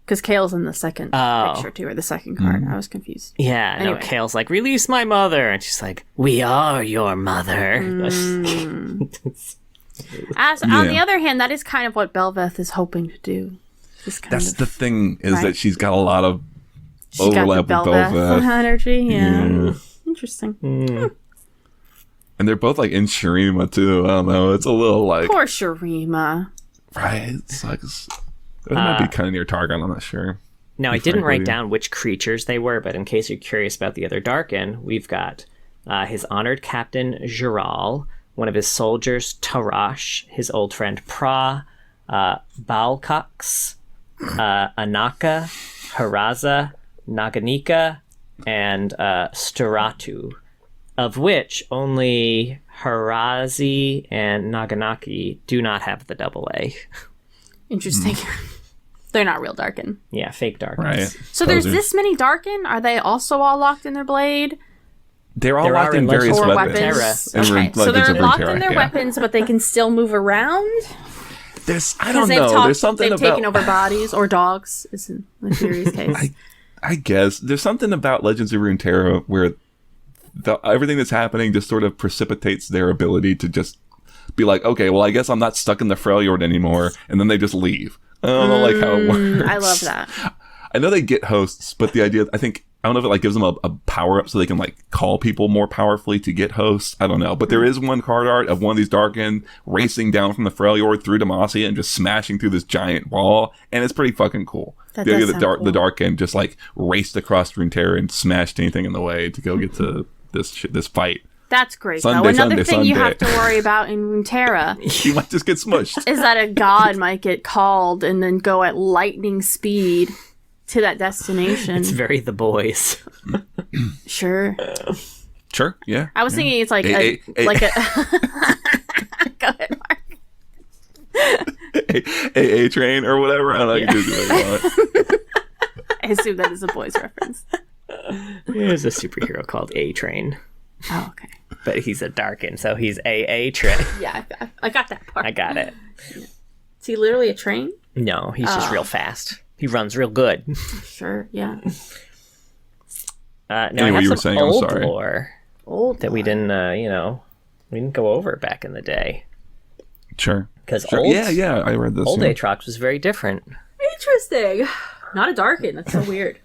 Because Kale's in the second picture too, or the second card. I was confused. Yeah, anyway. No, Kale's like, release my mother. And she's like, we are your mother. On the other hand, that is kind of what Belveth is hoping to do. That's the thing, is that she's got a lot of overlap with Belveth. Energy, yeah. Interesting. And they're both like in Shurima too. I don't know. It's a little like... Poor Shurima. Right? It sucks. It might be kind of near Targon, I'm not sure. Now, I didn't write down which creatures they were, but in case you're curious about the other Darkin, we've got his honored captain, Giral, one of his soldiers, Tarash, his old friend, Pra, Balcox, Anaka, Haraza, Naganika, and Staratu, of which only Harazi and Naganaki do not have the double A. Interesting. They're not real Darkin. Yeah, fake Darkins. Right. So there's this many Darkin? Are they also all locked in their blade? They're all locked in various weapons. Okay, so they're locked in their weapons, but they can still move around? I don't know. There's something they've taken over bodies or dogs, is in the Fury's case. I guess. There's something about Legends of Runeterra where everything that's happening just sort of precipitates their ability to just be like, okay, well, I guess I'm not stuck in the Freljord anymore, and then they just leave. I don't know like how it works. I love that. I know they get hosts, but the idea, I don't know if it like gives them a power up so they can like call people more powerfully to get hosts. I don't know. But there is one card art of one of these Darkin racing down from the Freljord through Demacia and just smashing through this giant wall. And it's pretty fucking cool. The idea that the Darkin just like raced across Runeterra and smashed anything in the way to go get to this fight. That's great. Another thing you have to worry about in Runeterra you might just get smushed. Is that a god might get called and then go at lightning speed to that destination. It's very The Boys. Sure, yeah. I was thinking it's like a Go ahead, Mark. A train or whatever. I don't know. You can do what you want. I assume that is a Boys reference. There's a superhero called A-Train. Oh, okay. But he's a Darkin, so he's A-Train. Yeah, I got that part. I got it. Is he literally a train? No, he's just real fast. He runs real good. Sure, yeah. Now anyway, I have you were some saying, old I'm sorry. lore that we didn't, we didn't go over back in the day. Sure. Because yeah, I read this. Old Aatrox was very different. Interesting. Not a Darkin. That's so weird.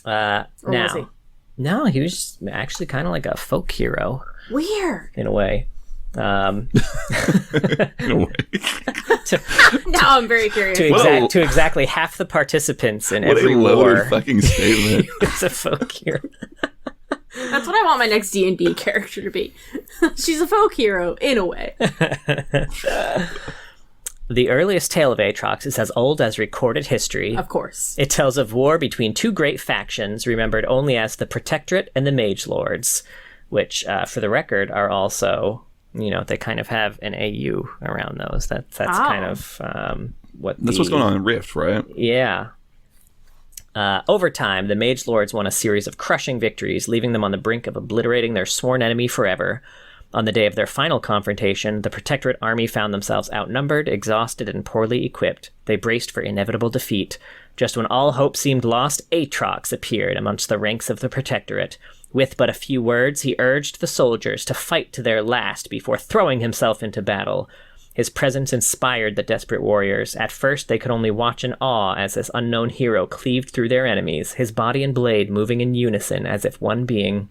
Was he? No, he was actually kind of like a folk hero. Weird. In a way. In a way. Now I'm very curious. To exactly half the participants in what every a loaded war. Fucking statement. It's a folk hero. That's what I want my next D&D character to be. She's a folk hero, in a way. The earliest tale of Aatrox is as old as recorded history. Of course. It tells of war between two great factions, remembered only as the Protectorate and the Mage Lords, which, for the record, are also, they kind of have an AU around those. That's kind of That's what's going on in Rift, right? Yeah. Over time, the Mage Lords won a series of crushing victories, leaving them on the brink of obliterating their sworn enemy forever. On the day of their final confrontation, the Protectorate army found themselves outnumbered, exhausted, and poorly equipped. They braced for inevitable defeat. Just when all hope seemed lost, Aatrox appeared amongst the ranks of the Protectorate. With but a few words, he urged the soldiers to fight to their last before throwing himself into battle. His presence inspired the desperate warriors. At first, they could only watch in awe as this unknown hero cleaved through their enemies, his body and blade moving in unison as if one being.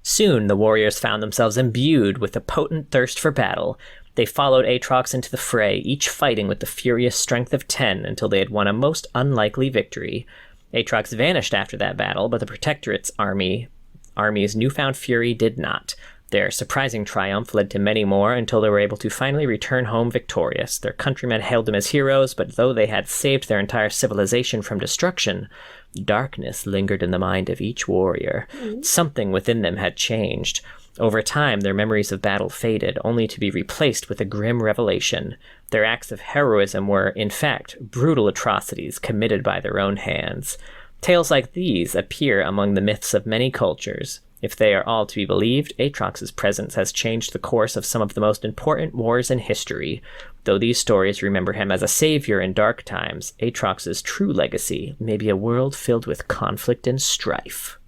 Soon, the warriors found themselves imbued with a potent thirst for battle. They followed Aatrox into the fray, each fighting with the furious strength of 10 until they had won a most unlikely victory. Aatrox vanished after that battle, but the Protectorate's army's newfound fury did not. Their surprising triumph led to many more until they were able to finally return home victorious. Their countrymen hailed them as heroes, but though they had saved their entire civilization from destruction, darkness lingered in the mind of each warrior. Something within them had changed. Over time, their memories of battle faded, only to be replaced with a grim revelation. Their acts of heroism were, in fact, brutal atrocities committed by their own hands. Tales like these appear among the myths of many cultures. If they are all to be believed, Aatrox's presence has changed the course of some of the most important wars in history. Though these stories remember him as a savior in dark times, Aatrox's true legacy may be a world filled with conflict and strife.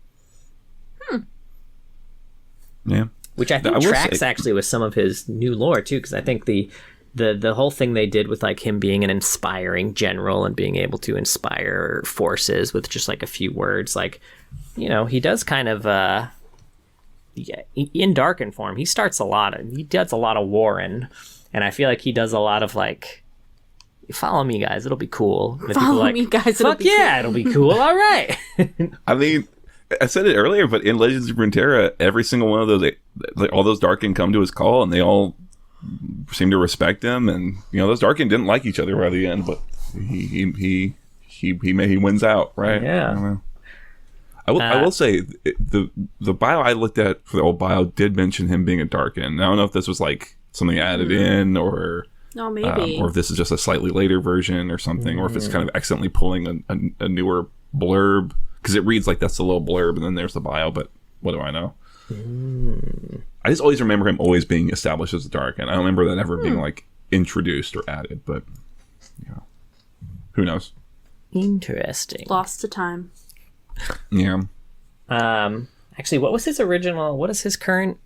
Yeah. Which I think tracks actually with some of his new lore, too, because I think the whole thing they did with like him being an inspiring general and being able to inspire forces with just like a few words, like, he does kind of... in Darkin form, he does a lot of warring, and I feel like he does a lot of like, follow me guys, it'll be cool. Follow me guys, it'll be cool. It'll be cool. All right. I mean, I said it earlier, but in Legends of Runeterra, every single one of those, all those Darkin come to his call, and they all seem to respect him. And those Darkin didn't like each other by the end, but he wins out, right? Yeah. I will say the bio I looked at for the old bio did mention him being a Darkin. I don't know if this was like something added in or Oh, maybe. Or if this is just a slightly later version or something, or if it's kind of accidentally pulling a newer blurb, because it reads like that's the little blurb and then there's the bio, but what do I know? I just always remember him always being established as a Darkin. I don't remember that ever being like introduced or added, but who knows? Interesting. Lost to time. Yeah. Actually, what was his original? What is his current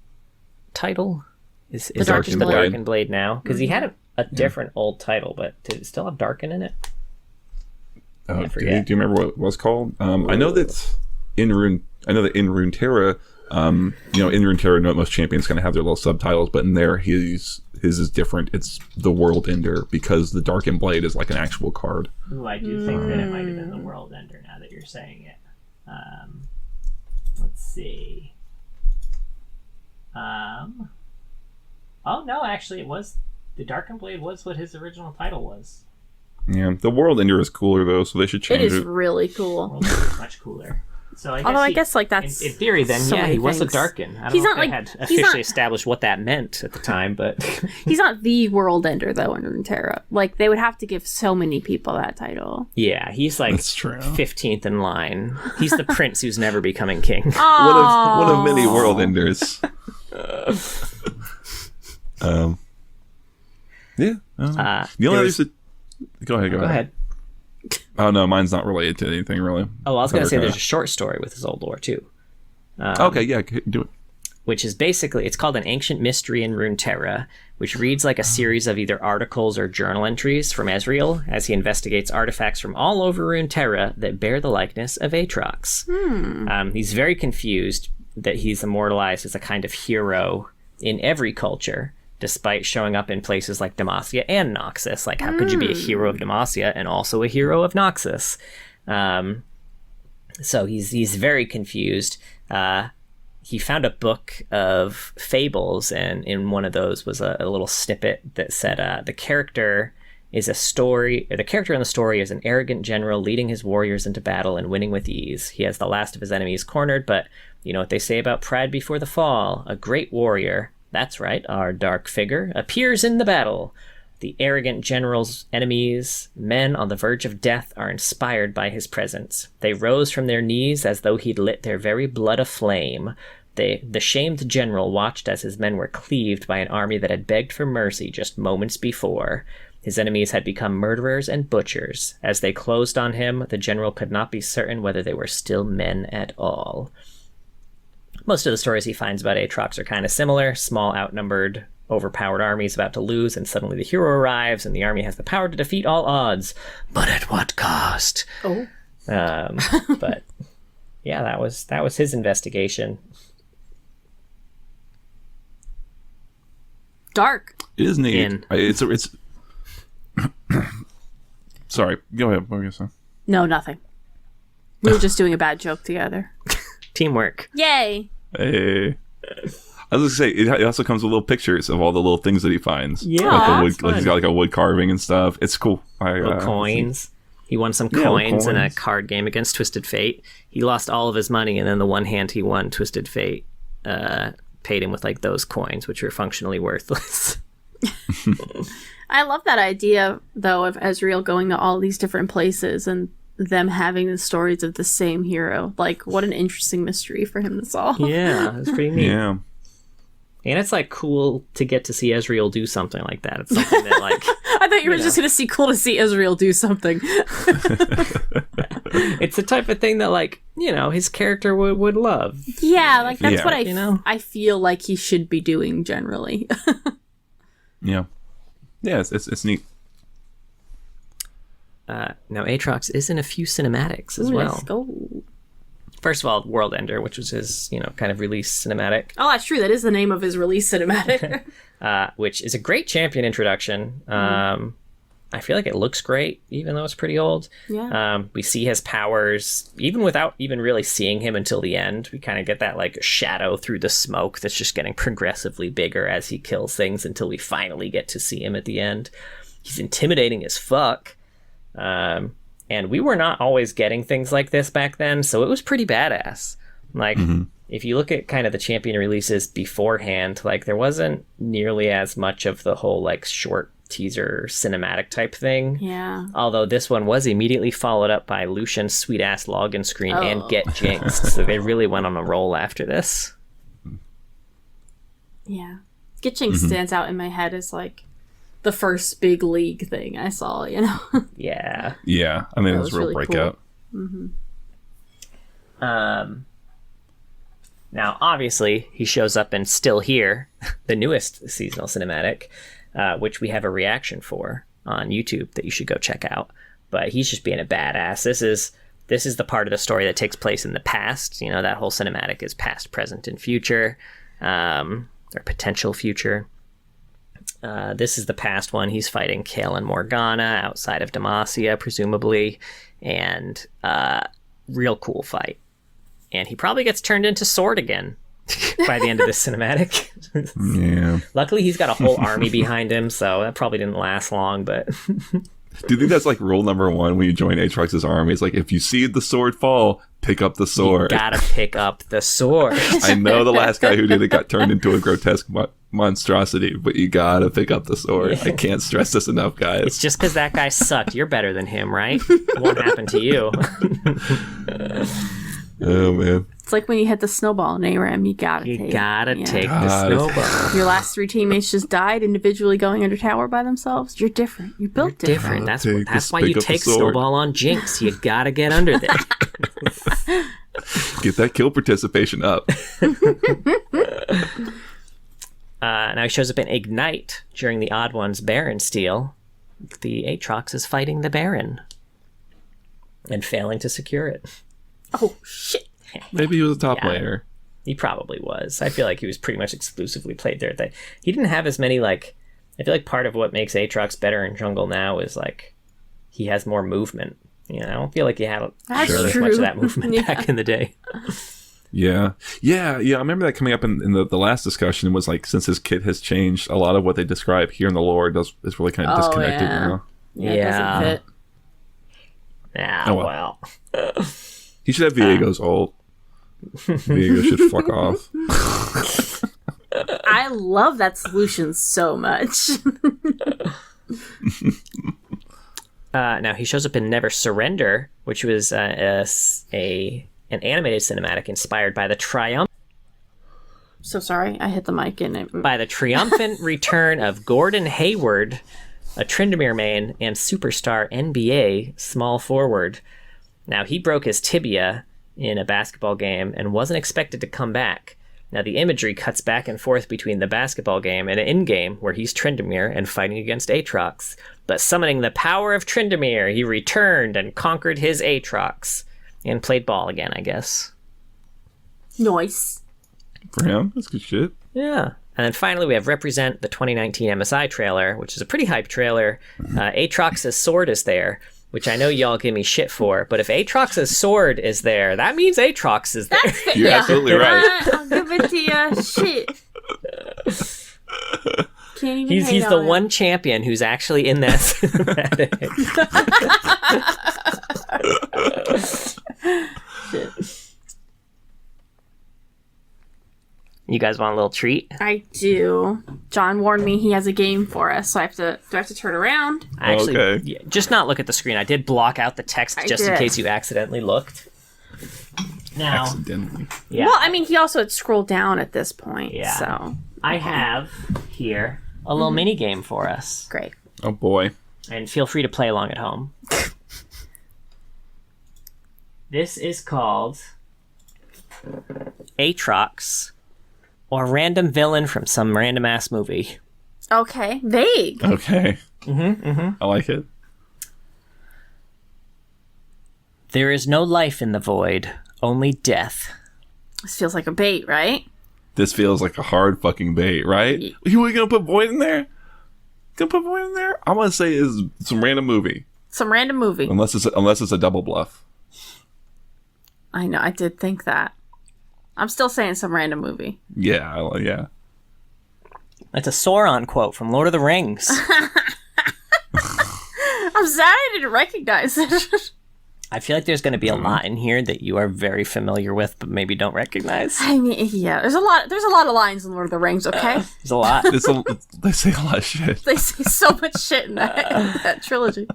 title? Is Darkin the Blade. Darkin Blade now? Because he had a different old title, but did it still have Darkin in it? Do you remember what it was called? I know that in Runeterra, in Runeterra, most champions kind of have their little subtitles, but in there, his is different. It's the World Ender because the Darkin Blade is like an actual card. Ooh, I do think that it might have been the World Ender now that you're saying it. Let's see. Oh no, actually, it was the Darkin Blade was what his original title was. Yeah, the World Ender is cooler though, so they should change it. It is really cool. World Ender is much cooler. So I guess like that's in theory. Then so he was a things. Darkin. I don't He's know not if like they had officially established what that meant at the time, but he's not the World Ender though in Runeterra. Like they would have to give so many people that title. yeah, he's like That's true. 15th in line. He's the prince who's never becoming king. One of many World Enders. Yeah. The only others. Go ahead. Oh no, mine's not related to anything really. Oh, I was going to say there's a short story with his old lore too. Okay, yeah, do it. Which is basically, it's called An Ancient Mystery in Runeterra, which reads like a series of either articles or journal entries from Ezreal as he investigates artifacts from all over Runeterra that bear the likeness of Aatrox. He's very confused that he's immortalized as a kind of hero in every culture, despite showing up in places like Demacia and Noxus. Like, how could you be a hero of Demacia and also a hero of Noxus? So he's very confused. He found a book of fables, and in one of those was a little snippet that said the character in the story is an arrogant general leading his warriors into battle and winning with ease. He has the last of his enemies cornered, but you know what they say about pride before the fall. A great warrior, that's right, our dark figure, appears in the battle. The arrogant general's enemies, men on the verge of death, are inspired by his presence. They rose from their knees as though he'd lit their very blood aflame. The shamed general watched as his men were cleaved by an army that had begged for mercy just moments before. His enemies had become murderers and butchers. As they closed on him, the general could not be certain whether they were still men at all. Most of the stories he finds about Aatrox are kind of similar. Small, outnumbered, overpowered armies about to lose, and suddenly the hero arrives, and the army has the power to defeat all odds. But at what cost? Oh. But yeah, that was his investigation. Dark. It is neat. It's Sorry, go ahead. What were you saying? No, nothing. We were just doing a bad joke together. Teamwork. Yay. Hey. I was going to say, it also comes with little pictures of all the little things that he finds. Yeah, like he's got like a wood carving and stuff. It's cool. Coins. He won some coins in a card game against Twisted Fate. He lost all of his money, and then the one hand he won, Twisted Fate paid him with like those coins, which are functionally worthless. I love that idea, though, of Ezreal going to all these different places and them having the stories of the same hero. Like, what an interesting mystery for him to solve. Yeah, it's pretty neat. Yeah. And it's like cool to get to see Ezreal do something like that. It's something that like I thought you were just going to see cool to see Ezreal do something. It's the type of thing that like, you know, his character would love. Yeah, like that's what I feel like he should be doing generally. Yeah. Yeah, it's neat. Now Aatrox is in a few cinematics as well. Let's go. First of all, World Ender, which was his, kind of release cinematic. Oh, that's true. That is the name of his release cinematic. Which is a great champion introduction. I feel like it looks great, even though it's pretty old. Yeah. We see his powers, even without even really seeing him until the end. We kind of get that like shadow through the smoke that's just getting progressively bigger as he kills things until we finally get to see him at the end. He's intimidating as fuck. And we were not always getting things like this back then, so it was pretty badass. Like, if you look at kind of the champion releases beforehand, like, there wasn't nearly as much of the whole, like, short teaser cinematic type thing. Yeah. Although this one was immediately followed up by Lucian's sweet-ass login screen and Get Jinxed. So they really went on a roll after this. Yeah. Get Jinxed stands out in my head as like the first big league thing I saw, you know? Yeah. Yeah. I mean, it was a real really breakout. Cool. Now, obviously, he shows up in Still Here, the newest seasonal cinematic, which we have a reaction for on YouTube that you should go check out. But he's just being a badass. This is the part of the story that takes place in the past. You know, that whole cinematic is past, present, and future, or potential future. This is the past one. He's fighting Kale and Morgana outside of Demacia, presumably, and real cool fight. And he probably gets turned into Sword again by the end of this cinematic. Yeah. Luckily, he's got a whole army behind him, so that probably didn't last long, but... Do you think that's like rule number one when you join Aatrox's army? It's like, if you see the sword fall, pick up the sword. You gotta pick up the sword. I know the last guy who did it got turned into a grotesque monstrosity, but you gotta pick up the sword. I can't stress this enough, guys. It's just because that guy sucked. You're better than him, right? It won't happen to you. Oh, man. It's like when you hit the snowball in ARAM, you gotta take the snowball. Your last 3 teammates just died individually going under tower by themselves. You're different. You're built different. That's why you take snowball on Jinx. You gotta get under there. Get that kill participation up. Now he shows up in Ignite during the Odd Ones Baron steal. The Aatrox is fighting the Baron and failing to secure it. Oh, shit. Maybe he was a top laner. He probably was. I feel like he was pretty much exclusively played there. He didn't have as many, like... I feel like part of what makes Aatrox better in jungle now is, like, he has more movement. You know? I don't feel like he had as much of that movement back in the day. Yeah. I remember that coming up in the last discussion was, like, since his kit has changed, a lot of what they describe here in the lore is really kind of disconnected now. Yeah. It doesn't fit. Yeah, well. He should have Viego's ult. Viego should fuck off. I love that solution so much. Now, he shows up in Never Surrender, which was an animated cinematic inspired by the So sorry, I hit the mic in it. By the triumphant return of Gordon Hayward, a Tryndamere main and superstar NBA small forward. Now, he broke his tibia in a basketball game and wasn't expected to come back. Now, the imagery cuts back and forth between the basketball game and an in-game where he's Tryndamere and fighting against Aatrox. But summoning the power of Tryndamere, he returned and conquered his Aatrox. And played ball again, I guess. Nice. For him, that's good shit. Yeah. And then finally, we have Represent, the 2019 MSI trailer, which is a pretty hype trailer. Aatrox's sword is there, which I know y'all give me shit for, but if Aatrox's sword is there, that means Aatrox is there. You're absolutely right. I'll give it to you. Shit. Can't even He's the one champion who's actually in that cinematic. Shit. You guys want a little treat? I do. John warned me he has a game for us, so do I have to turn around? Actually, just not look at the screen. I did block out the text in case you accidentally looked. Now, accidentally. Yeah. Well, I mean, he also had scrolled down at this point. Yeah. So I have here a little mini game for us. Great. Oh boy. And feel free to play along at home. This is called Aatrox, or random villain from some random ass movie. Okay. Vague. Okay. I like it. There is no life in the void, only death. This feels like a bait, right? This feels like a hard fucking bait, right? You were gonna put Void in there? Gonna put Void in there? I'm gonna say is some random movie. Some random movie. Unless it's a double bluff. I know. I did think that. I'm still saying some random movie. Yeah. That's a Sauron quote from Lord of the Rings. I'm sad I didn't recognize it. I feel like there's going to be a lot in here that you are very familiar with, but maybe don't recognize. I mean, yeah, there's a lot of lines in Lord of the Rings, okay? There's a lot. They say a lot of shit. They say so much shit in that trilogy.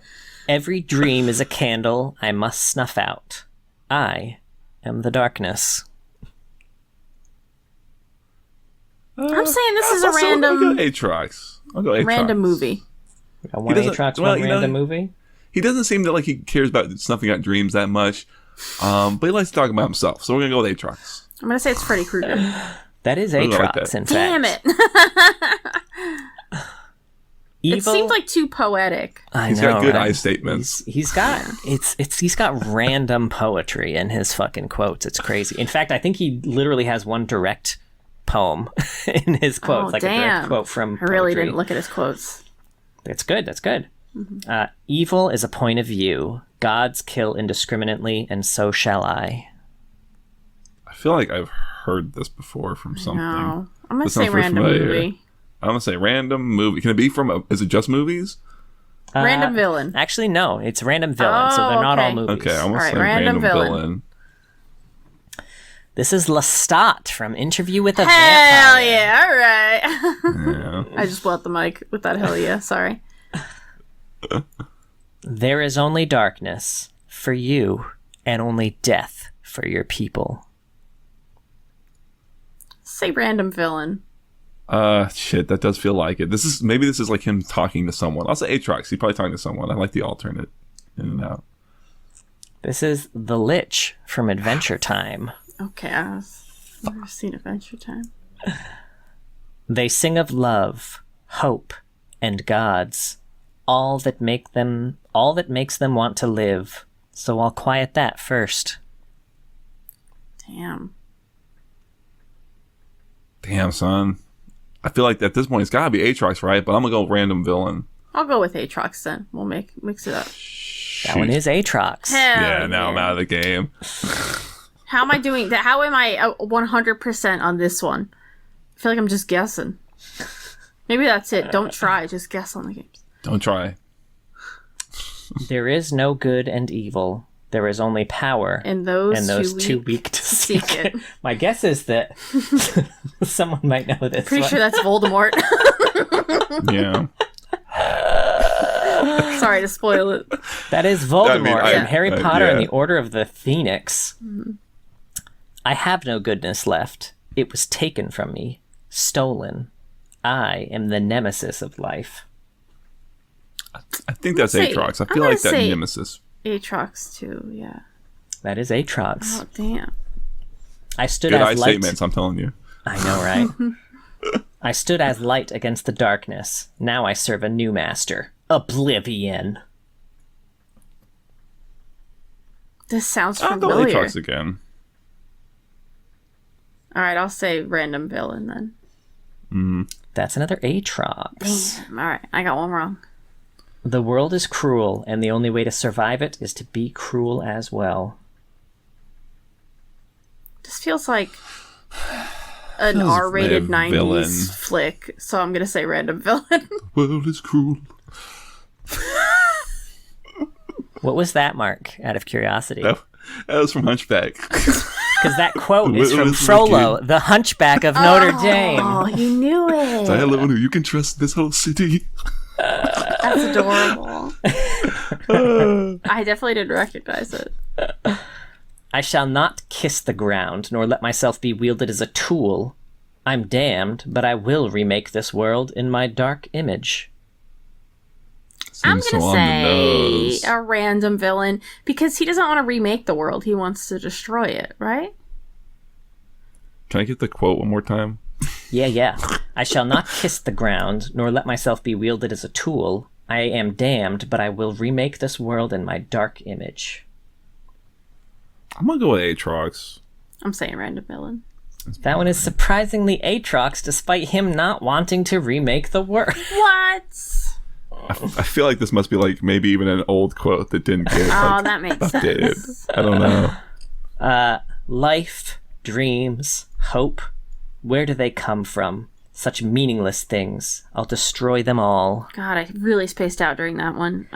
Every dream is a candle I must snuff out. I am the darkness. I'm saying this is a random... I'll go Aatrox. Random movie. One Aatrox, one random movie? He doesn't seem to like he cares about snuffing out dreams that much. But he likes to talk about himself. So we're going to go with Aatrox. I'm going to say it's Freddy Krueger. That is Aatrox, in fact. Damn it. It seems like too poetic. He's got good eye statements. He's got random poetry in his fucking quotes. It's crazy. In fact, I think he literally has one direct poem in his quotes, a direct quote from poetry. I really didn't look at his quotes. That's good. Mm-hmm. Evil is a point of view. Gods kill indiscriminately, and so shall I. I feel like I've heard this before from something. No. I'm going to say random movie. I'm going to say random movie. Can it be from is it just movies? Random villain. Actually, no. It's random villain, so they're not all movies. Okay, I'm going to say random villain. This is Lestat from Interview with a Vampire. Hell yeah, all right. Yeah. I just blew out the mic with that hell yeah, sorry. There is only darkness for you and only death for your people. Say random villain. Shit, that does feel like it. This is like him talking to someone. I'll say Aatrox. He's probably talking to someone. I like the alternate in and out. This is the Lich from Adventure Time. Okay, I've never seen Adventure Time. They sing of love, hope, and gods, all that makes them want to live. So I'll quiet that first. Damn, son. I feel like at this point it's gotta be Aatrox, right? But I'm gonna go random villain. I'll go with Aatrox then. We'll mix it up. That one is Aatrox. Yeah, now I'm out of the game. How am I doing that? How am I 100% on this one? I feel like I'm just guessing. Maybe that's it. Don't try. Just guess on the games. Don't try. There is no good and evil. There is only power. And those too weak to seek it. My guess is that someone might know this. Pretty sure that's Voldemort. Yeah. Sorry to spoil it. That is Voldemort from Harry Potter and the Order of the Phoenix. Mm-hmm. I have no goodness left. It was taken from me. Stolen. I am the nemesis of life. I think that's Aatrox. I feel like that nemesis. Aatrox too, yeah. That is Aatrox. Oh, damn. I stood Good as light. Statements, I'm telling you. I know, right? I stood as light against the darkness. Now I serve a new master. Oblivion. This sounds familiar. I'll go Aatrox again. Alright, I'll say random villain then. That's another Aatrox. Damn, alright, I got one wrong. The world is cruel, and the only way to survive it is to be cruel as well. This feels like an R-rated 90s villain. Flick, so I'm gonna say random villain. The world is cruel. What was that, Mark, out of curiosity? That was from Hunchback. Because that quote is from Frollo, the Hunchback of Notre Dame. Oh, you knew it. Say hello, you can trust this whole city. That's adorable. I definitely didn't recognize it. I shall not kiss the ground, nor let myself be wielded as a tool. I'm damned, but I will remake this world in my dark image. I'm going to say a random villain, because he doesn't want to remake the world. He wants to destroy it, right? Can I get the quote one more time? Yeah. I shall not kiss the ground, nor let myself be wielded as a tool. I am damned, but I will remake this world in my dark image. I'm going to go with Aatrox. I'm saying random villain. That one is surprisingly Aatrox, despite him not wanting to remake the world. What? I feel like this must be like maybe even an old quote that didn't get that makes updated. Sense. I don't know. Life, dreams, hope. Where do they come from? Such meaningless things. I'll destroy them all. God, I really spaced out during that one.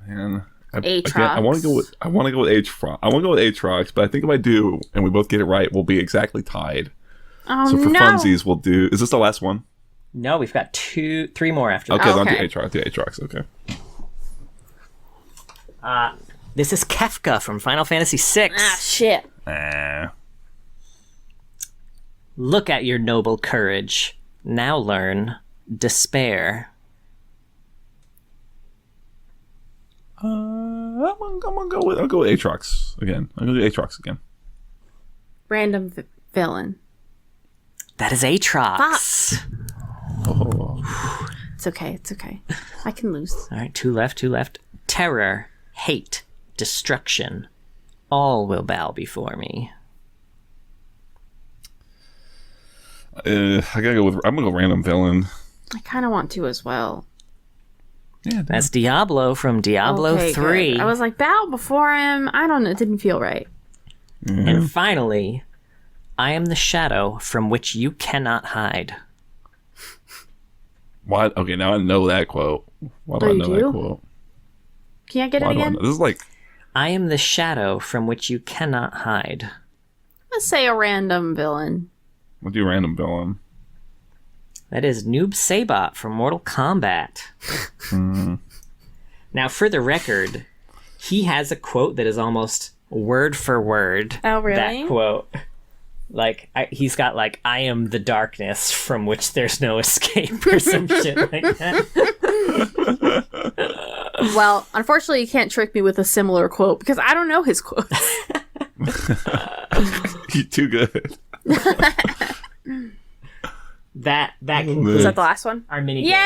Man, Aatrox. I want to go with Aatrox. I want to go with Aatrox, but I think if I do and we both get it right, we'll be exactly tied. Oh, so for funsies, we'll do. Is this the last one? No, we've got 3 more after Okay, that. I'll do Aatrox. Do Aatrox. Okay. This is Kefka from Final Fantasy VI. Ah, shit. Look at your noble courage. Now learn despair. I'll go with Aatrox again. I'm gonna do Aatrox again. Random villain. That is Aatrox. Oh. It's okay. It's okay. I can lose. All right, 2 left. Terror, hate, destruction. All will bow before me. I'm gonna go random villain. I kind of want to as well. Yeah, That's Diablo from Diablo 3. Good. I was like, bow before him. I don't know. It didn't feel right. Mm-hmm. And finally, I am the shadow from which you cannot hide. What? Okay, now I know that quote. Why do I know that quote? Can I get it again? This is like... I am the shadow from which you cannot hide. Let's say a random villain. We'll do random villain. That is Noob Saibot from Mortal Kombat. Now, for the record, he has a quote that is almost word for word. Oh, really? That quote. Like, he's got, like, I am the darkness from which there's no escape or some shit like that. Well, unfortunately, you can't trick me with a similar quote because I don't know his quotes. You're too good. That concludes Was that the last one? our mini Yay! game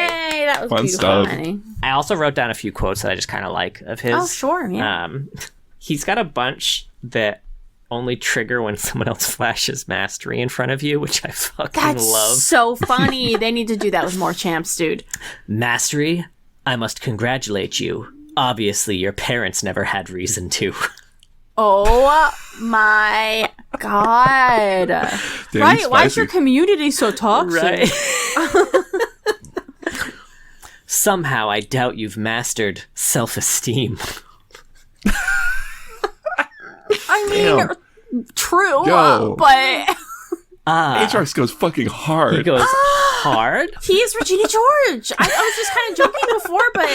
today. That was Fun beautiful, stuff. honey. I also wrote down a few quotes that I just kind of like of his. Oh, sure, yeah. He's got a bunch that only trigger when someone else flashes mastery in front of you, which I fucking That's love. so funny. They need to do that with more champs, dude. Mastery, I must congratulate you. Obviously, your parents never had reason to. Oh my god. Damn, Right? he's Why is spicy. your community so toxic? Right? Somehow, I doubt you've mastered self-esteem. I mean, Damn. true, Yo. but Aatrox goes fucking hard. He goes hard. he is Regina George. I was just kind of joking before, but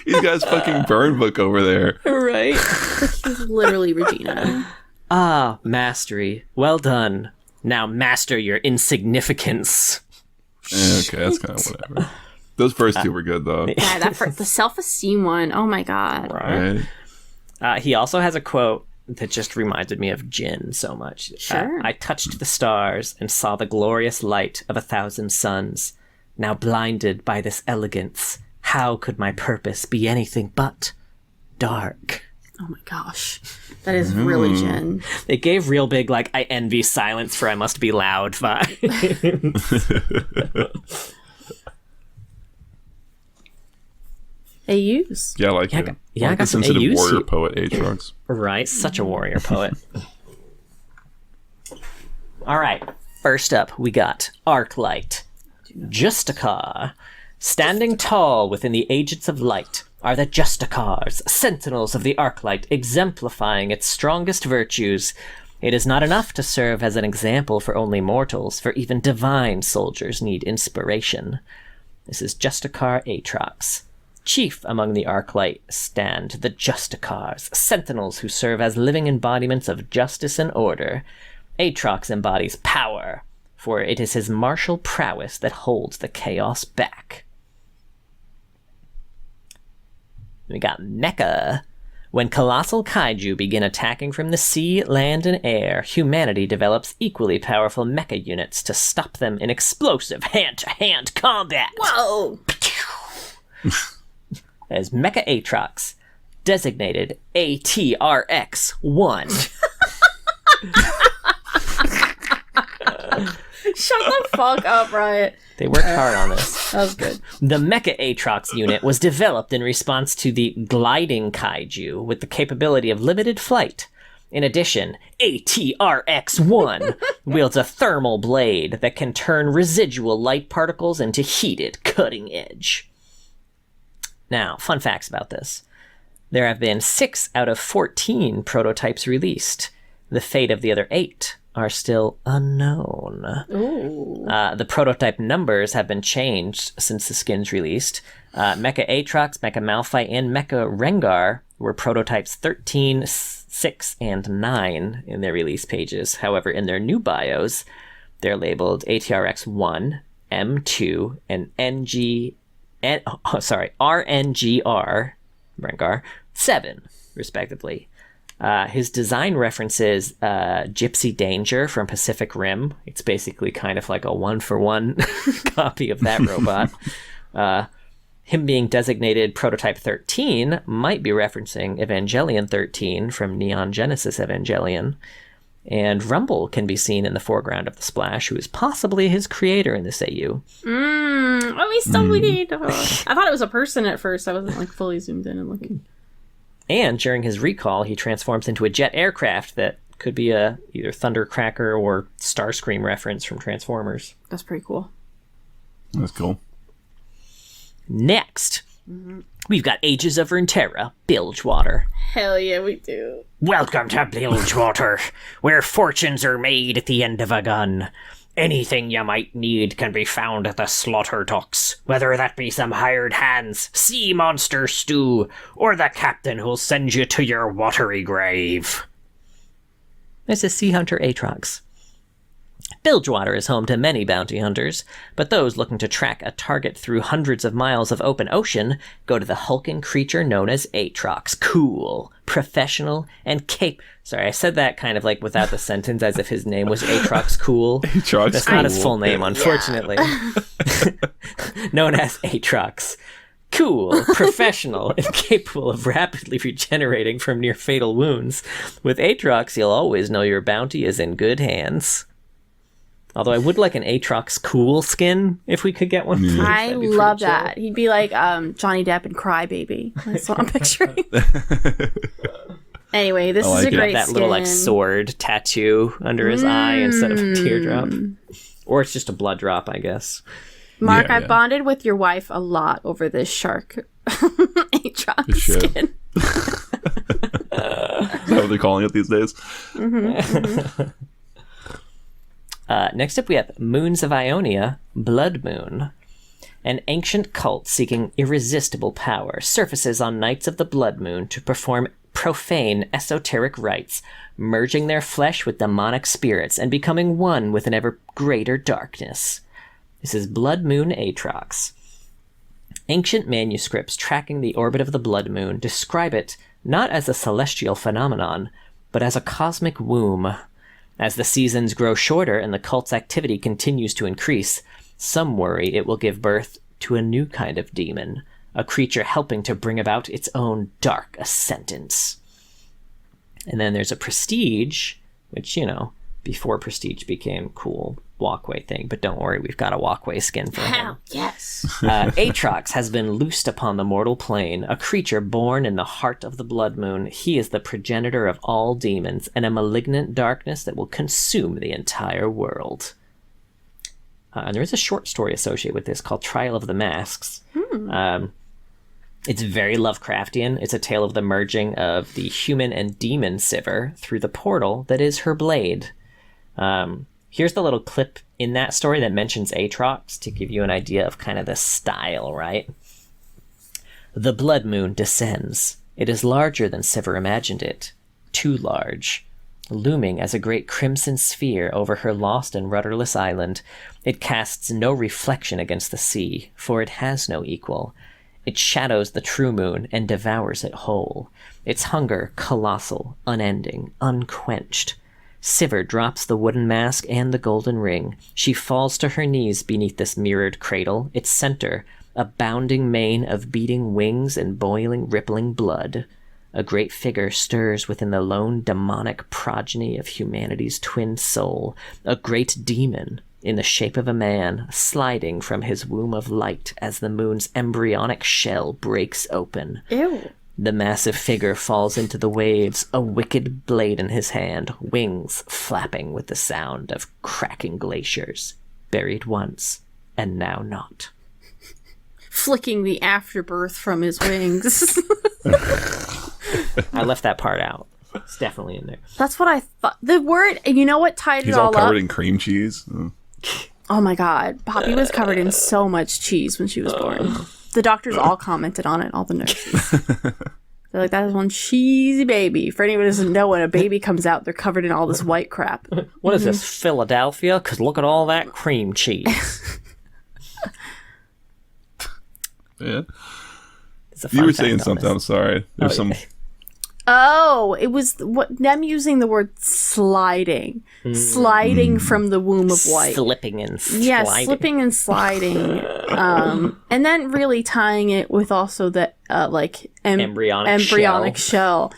He's got his fucking burn book over there. Right? he's literally Regina. Ah, mastery. Well done. Now master your insignificance. Okay, that's kind of whatever. Those first two were good though. Yeah, the self-esteem one. Oh my god. Right? He also has a quote that just reminded me of Jin so much. Sure. I touched the stars and saw the glorious light of 1,000 suns. Now blinded by this elegance, how could my purpose be anything but dark? Oh my gosh. That is really Jen. It gave real big, like, I envy silence for I must be loud vibes. AUs. Yeah, I like it. Yeah, I like got the some sensitive AUs warrior here. poet Aatrox. Right, such a warrior poet. All right, first up, we got Arclight. Justicar. Standing tall within the agents of light are the Justicars, sentinels of the Arclight, exemplifying its strongest virtues. It is not enough to serve as an example for only mortals, for even divine soldiers need inspiration. This is Justicar Aatrox. Chief among the Arclight stand the Justicars, sentinels who serve as living embodiments of justice and order. Aatrox embodies power, for it is his martial prowess that holds the chaos back. We got Mecha. When colossal kaiju begin attacking from the sea, land, and air, humanity develops equally powerful mecha units to stop them in explosive hand-to-hand combat. Whoa! As Mecha Aatrox, designated ATRX-1. Shut the fuck up, Riot. They worked hard on this. That was good. The Mecha Aatrox unit was developed in response to the gliding kaiju with the capability of limited flight. In addition, ATRX-1 wields a thermal blade that can turn residual light particles into heated cutting edge. Now, fun facts about this. There have been 6 out of 14 prototypes released. The fate of the other 8 are still unknown. The prototype numbers have been changed since the skins released. Mecha Aatrox, Mecha Malphite, and Mecha Rengar were prototypes 13, 6, and 9 in their release pages. However, in their new bios, they're labeled ATRX 1, M2, and RNGR, Rengar, 7, respectively. His design references Gypsy Danger from Pacific Rim. It's basically kind of like a one-for-one copy of that robot. Him being designated Prototype 13 might be referencing Evangelion 13 from Neon Genesis Evangelion. And Rumble can be seen in the foreground of the splash, who is possibly his creator in this AU. Oh, he's so neat. I thought it was a person at first. I wasn't fully zoomed in and looking. And during his recall, he transforms into a jet aircraft that could be a either Thundercracker or Starscream reference from Transformers. That's pretty cool. That's cool. Next, we've got Ages of Runeterra, Bilgewater. Hell yeah, we do. Welcome to Bilgewater, where fortunes are made at the end of a gun. Anything you might need can be found at the slaughter docks, whether that be some hired hands, sea monster stew, or the captain who'll send you to your watery grave. This is Sea Hunter Aatrox. Bilgewater is home to many bounty hunters, but those looking to track a target through hundreds of miles of open ocean go to the hulking creature known as Aatrox. Cool, professional, and Sorry, I said that kind of like without the sentence, as if his name was Aatrox Cool. Aatrox That's Cool. not his full name, unfortunately. Known as Aatrox. Cool, professional, and capable of rapidly regenerating from near-fatal wounds. With Aatrox, you'll always know your bounty is in good hands. Although I would like an Aatrox Cool skin, if we could get one. Yeah. I love that. He'd be like Johnny Depp in Crybaby. That's what I'm picturing. Anyway, this is a great that skin. little like sword tattoo under his eye instead of a teardrop. Or it's just a blood drop, I guess. Mark, I bonded with your wife a lot over this shark Aatrox skin. Is that what they're calling it these days? Next up, we have Moons of Ionia, Blood Moon. An ancient cult seeking irresistible power surfaces on nights of the Blood Moon to perform profane, esoteric rites, merging their flesh with demonic spirits and becoming one with an ever greater darkness. This is Blood Moon Aatrox. Ancient manuscripts tracking the orbit of the Blood Moon describe it not as a celestial phenomenon, but as a cosmic womb. As the seasons grow shorter and the cult's activity continues to increase, some worry it will give birth to a new kind of demon, a creature helping to bring about its own dark ascendance. And then there's a Prestige, which, before Prestige became cool walkway thing, but don't worry, we've got a walkway skin for him. Hell yes. Aatrox has been loosed upon the mortal plane, a creature born in the heart of the Blood Moon. He is the progenitor of all demons and a malignant darkness that will consume the entire world. And there is a short story associated with this called Trial of the Masks. It's very Lovecraftian. It's a tale of the merging of the human and demon Sivir through the portal that is her blade. Here's the little clip in that story that mentions Aatrox to give you an idea of kind of the style, right? The Blood Moon descends. It is larger than Sivir imagined it. Too large. Looming as a great crimson sphere over her lost and rudderless island, it casts no reflection against the sea, for it has no equal. It shadows the true moon and devours it whole. Its hunger colossal, unending, unquenched. Sivir drops the wooden mask and the golden ring. She falls to her knees beneath this mirrored cradle, its center, a bounding mane of beating wings and boiling, rippling blood. A great figure stirs within the lone demonic progeny of humanity's twin soul, a great demon in the shape of a man, sliding from his womb of light as the moon's embryonic shell breaks open. Ew. The massive figure falls into the waves, a wicked blade in his hand, wings flapping with the sound of cracking glaciers, buried once and now not. flicking the afterbirth from his wings. I left that part out. It's definitely in there. That's what I thought. The word, and you know what tied He's it all all up? covered in cream cheese. Oh my god. Poppy was covered in so much cheese when she was born. The doctors all commented on it, all the nurses. They're like, that is one cheesy baby. For anyone who doesn't know, when a baby comes out, they're covered in all this white crap. What is this, Philadelphia? Because look at all that cream cheese. Yeah. It's a You fun were fact saying on something. this. I'm sorry. There's some. Oh, it was them using the word sliding. Sliding from the womb of white. Slipping and sliding. Yeah, slipping and sliding. And then really tying it with also the embryonic shell.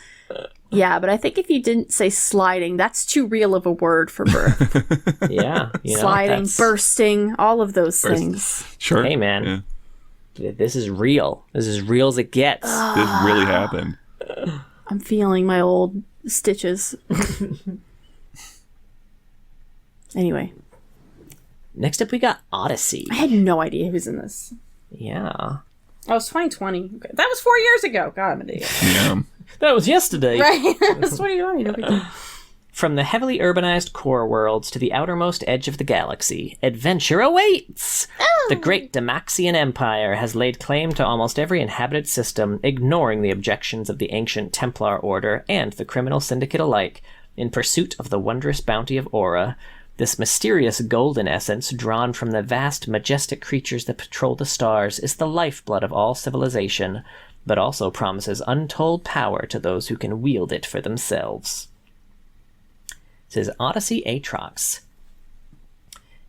Yeah, but I think if you didn't say sliding, that's too real of a word for birth. Yeah. Sliding, bursting, all of those things. Sure. Hey, man. Yeah. This is real. This is real as it gets. This really happened. I'm feeling my old stitches. Anyway. Next up, we got Odyssey. I had no idea he was in this. Yeah. Oh, it was 2020. That was 4 years ago. God, I'm an idiot. Yeah. That was yesterday. Right? That's 2020. No big deal. From the heavily urbanized core worlds to the outermost edge of the galaxy, adventure awaits! Oh. The great Demaxian Empire has laid claim to almost every inhabited system, ignoring the objections of the ancient Templar Order and the criminal syndicate alike, in pursuit of the wondrous bounty of Aura. This mysterious golden essence, drawn from the vast, majestic creatures that patrol the stars, is the lifeblood of all civilization, but also promises untold power to those who can wield it for themselves. It says Odyssey Aatrox.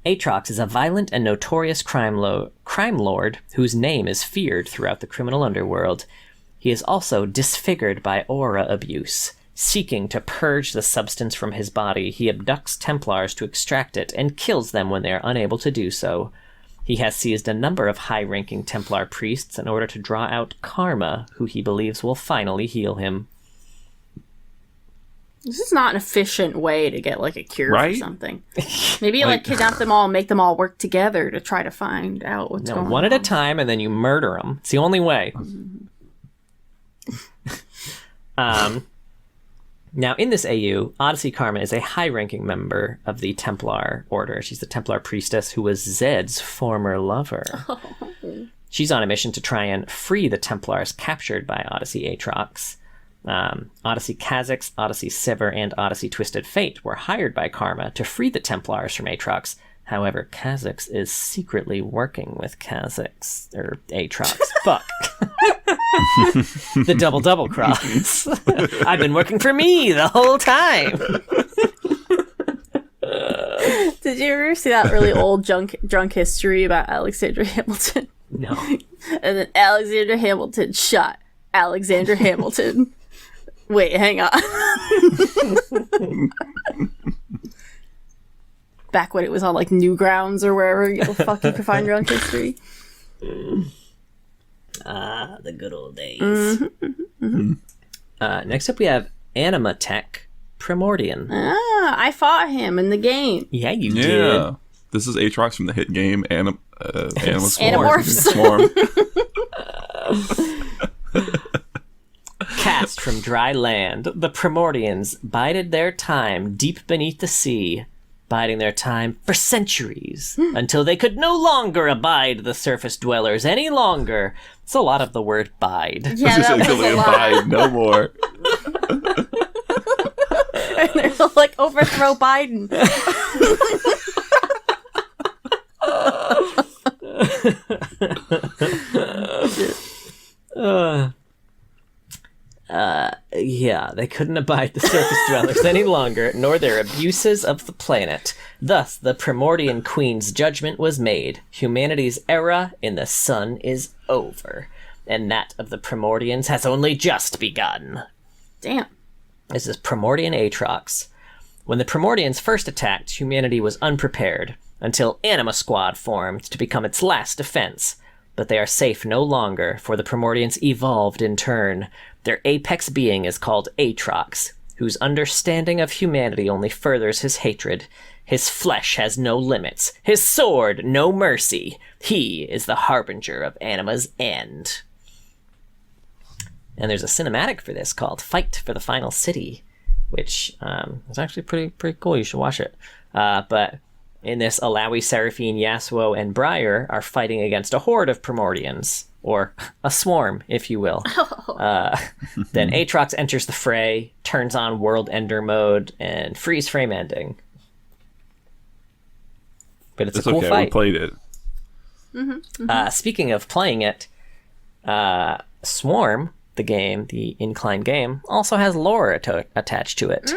Aatrox is a violent and notorious crime lord whose name is feared throughout the criminal underworld. He is also disfigured by aura abuse. Seeking to purge the substance from his body, he abducts Templars to extract it and kills them when they are unable to do so. He has seized a number of high-ranking Templar priests in order to draw out karma, who he believes will finally heal him. This is not an efficient way to get, like, a cure Right? for something. Maybe, kidnap them all and make them all work together to try to find out what's going on. One at a time, and then you murder them. It's the only way. Now, in this AU, Odyssey Karma is a high-ranking member of the Templar Order. She's the Templar priestess who was Zed's former lover. Oh. She's on a mission to try and free the Templars captured by Odyssey Aatrox. Odyssey Kha'Zix, Odyssey Sever, and Odyssey Twisted Fate were hired by Karma to free the Templars from Aatrox. However, Kha'Zix is secretly working with Aatrox. Fuck. The double cross. I've been working for me the whole time. Did you ever see that really old drunk history about Alexander Hamilton? No. And then Alexander Hamilton shot Alexander Hamilton. Wait, hang on. Back when it was on like Newgrounds or wherever the fuck you could find drunk history. The good old days. Next up we have Animatech Primordian. I fought him in the game. Yeah, you did. This is Aatrox from the hit game Animorphs. Swarm. Cast from dry land, the Primordians bided their time deep beneath the sea, biding their time for centuries, until they could no longer abide the surface dwellers any longer. It's a lot of the word bide. Yeah, that was a lot. Abide no more. And they're like, overthrow Biden. Yeah, they couldn't abide the surface dwellers any longer, nor their abuses of the planet. Thus, the Primordian Queen's judgment was made. Humanity's era in the sun is over, and that of the Primordians has only just begun. Damn. This is Primordian Aatrox. When the Primordians first attacked, humanity was unprepared, until Anima Squad formed to become its last defense. But they are safe no longer, for the Primordians evolved in turn. Their apex being is called Aatrox, whose understanding of humanity only furthers his hatred. His flesh has no limits, his sword no mercy. He is the harbinger of Anima's end. And there's a cinematic for this called Fight for the Final City, which is actually pretty cool. You should watch it. But in this, Alawi, Seraphine, Yasuo, and Briar are fighting against a horde of Primordians, or a swarm, if you will. Then Aatrox enters the fray, turns on World Ender mode, and freeze frame ending. But it's a cool fight. We played it. Speaking of playing it, Swarm, the game, the Incline game, also has lore attached to it.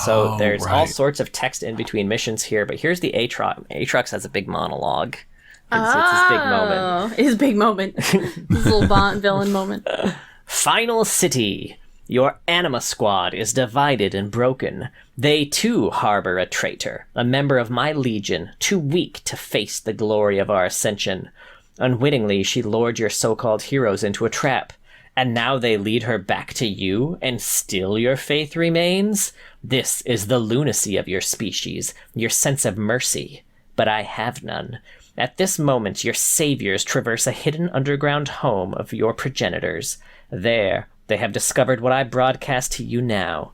So there's all sorts of text in between missions here, but here's the Aatrox. Aatrox has a big monologue. It's his big moment. His big moment. His little villain moment. Final City. Your Anima squad is divided and broken. They too harbor a traitor, a member of my legion, too weak to face the glory of our ascension. Unwittingly, she lured your so-called heroes into a trap. And now they lead her back to you, and still your faith remains? This is the lunacy of your species, your sense of mercy. But I have none. At this moment, your saviors traverse a hidden underground home of your progenitors. There, they have discovered what I broadcast to you now.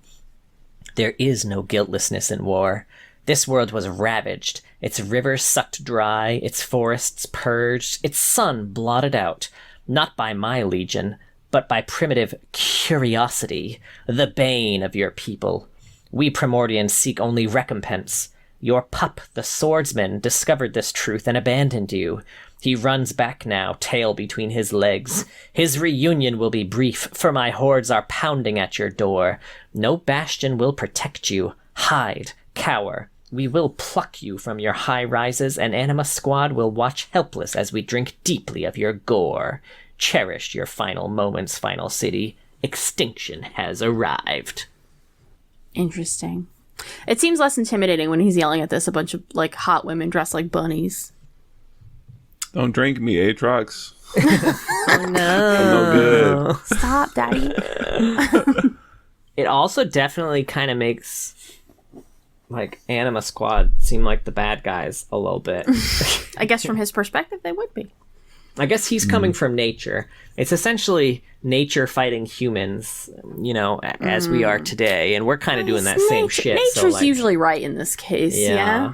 There is no guiltlessness in war. This world was ravaged, its rivers sucked dry, its forests purged, its sun blotted out, not by my legion, but by primitive curiosity, the bane of your people. We Primordians seek only recompense. Your pup, the swordsman, discovered this truth and abandoned you. He runs back now, tail between his legs. His reunion will be brief, for my hordes are pounding at your door. No bastion will protect you. Hide, cower. We will pluck you from your high rises, and Anima Squad will watch helpless as we drink deeply of your gore. Cherish your final moments, Final City. Extinction has arrived. Interesting. It seems less intimidating when he's yelling at this a bunch of like hot women dressed like bunnies. Don't drink me, Aatrox. Oh no. I'm no good. Stop, Daddy. It also definitely kind of makes like Anima Squad seem like the bad guys a little bit. I guess from his perspective they would be. I guess he's coming from nature. It's essentially nature fighting humans, you know, as we are today. And we're kind of doing that same shit. Nature's usually right in this case, yeah.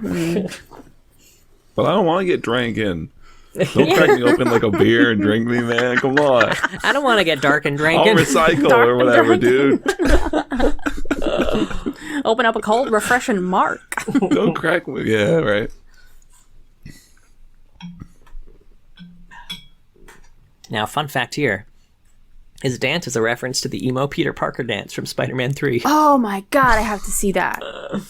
But I don't want to get drinking. Don't crack me open like a beer and drink me, man. Come on. I don't want to get dark and drinking. I'll recycle or whatever, dude. Open up a cold, refreshing mark. Don't crack me. Yeah, right. Now, fun fact here. His dance is a reference to the emo Peter Parker dance from Spider-Man 3. Oh my god, I have to see that. A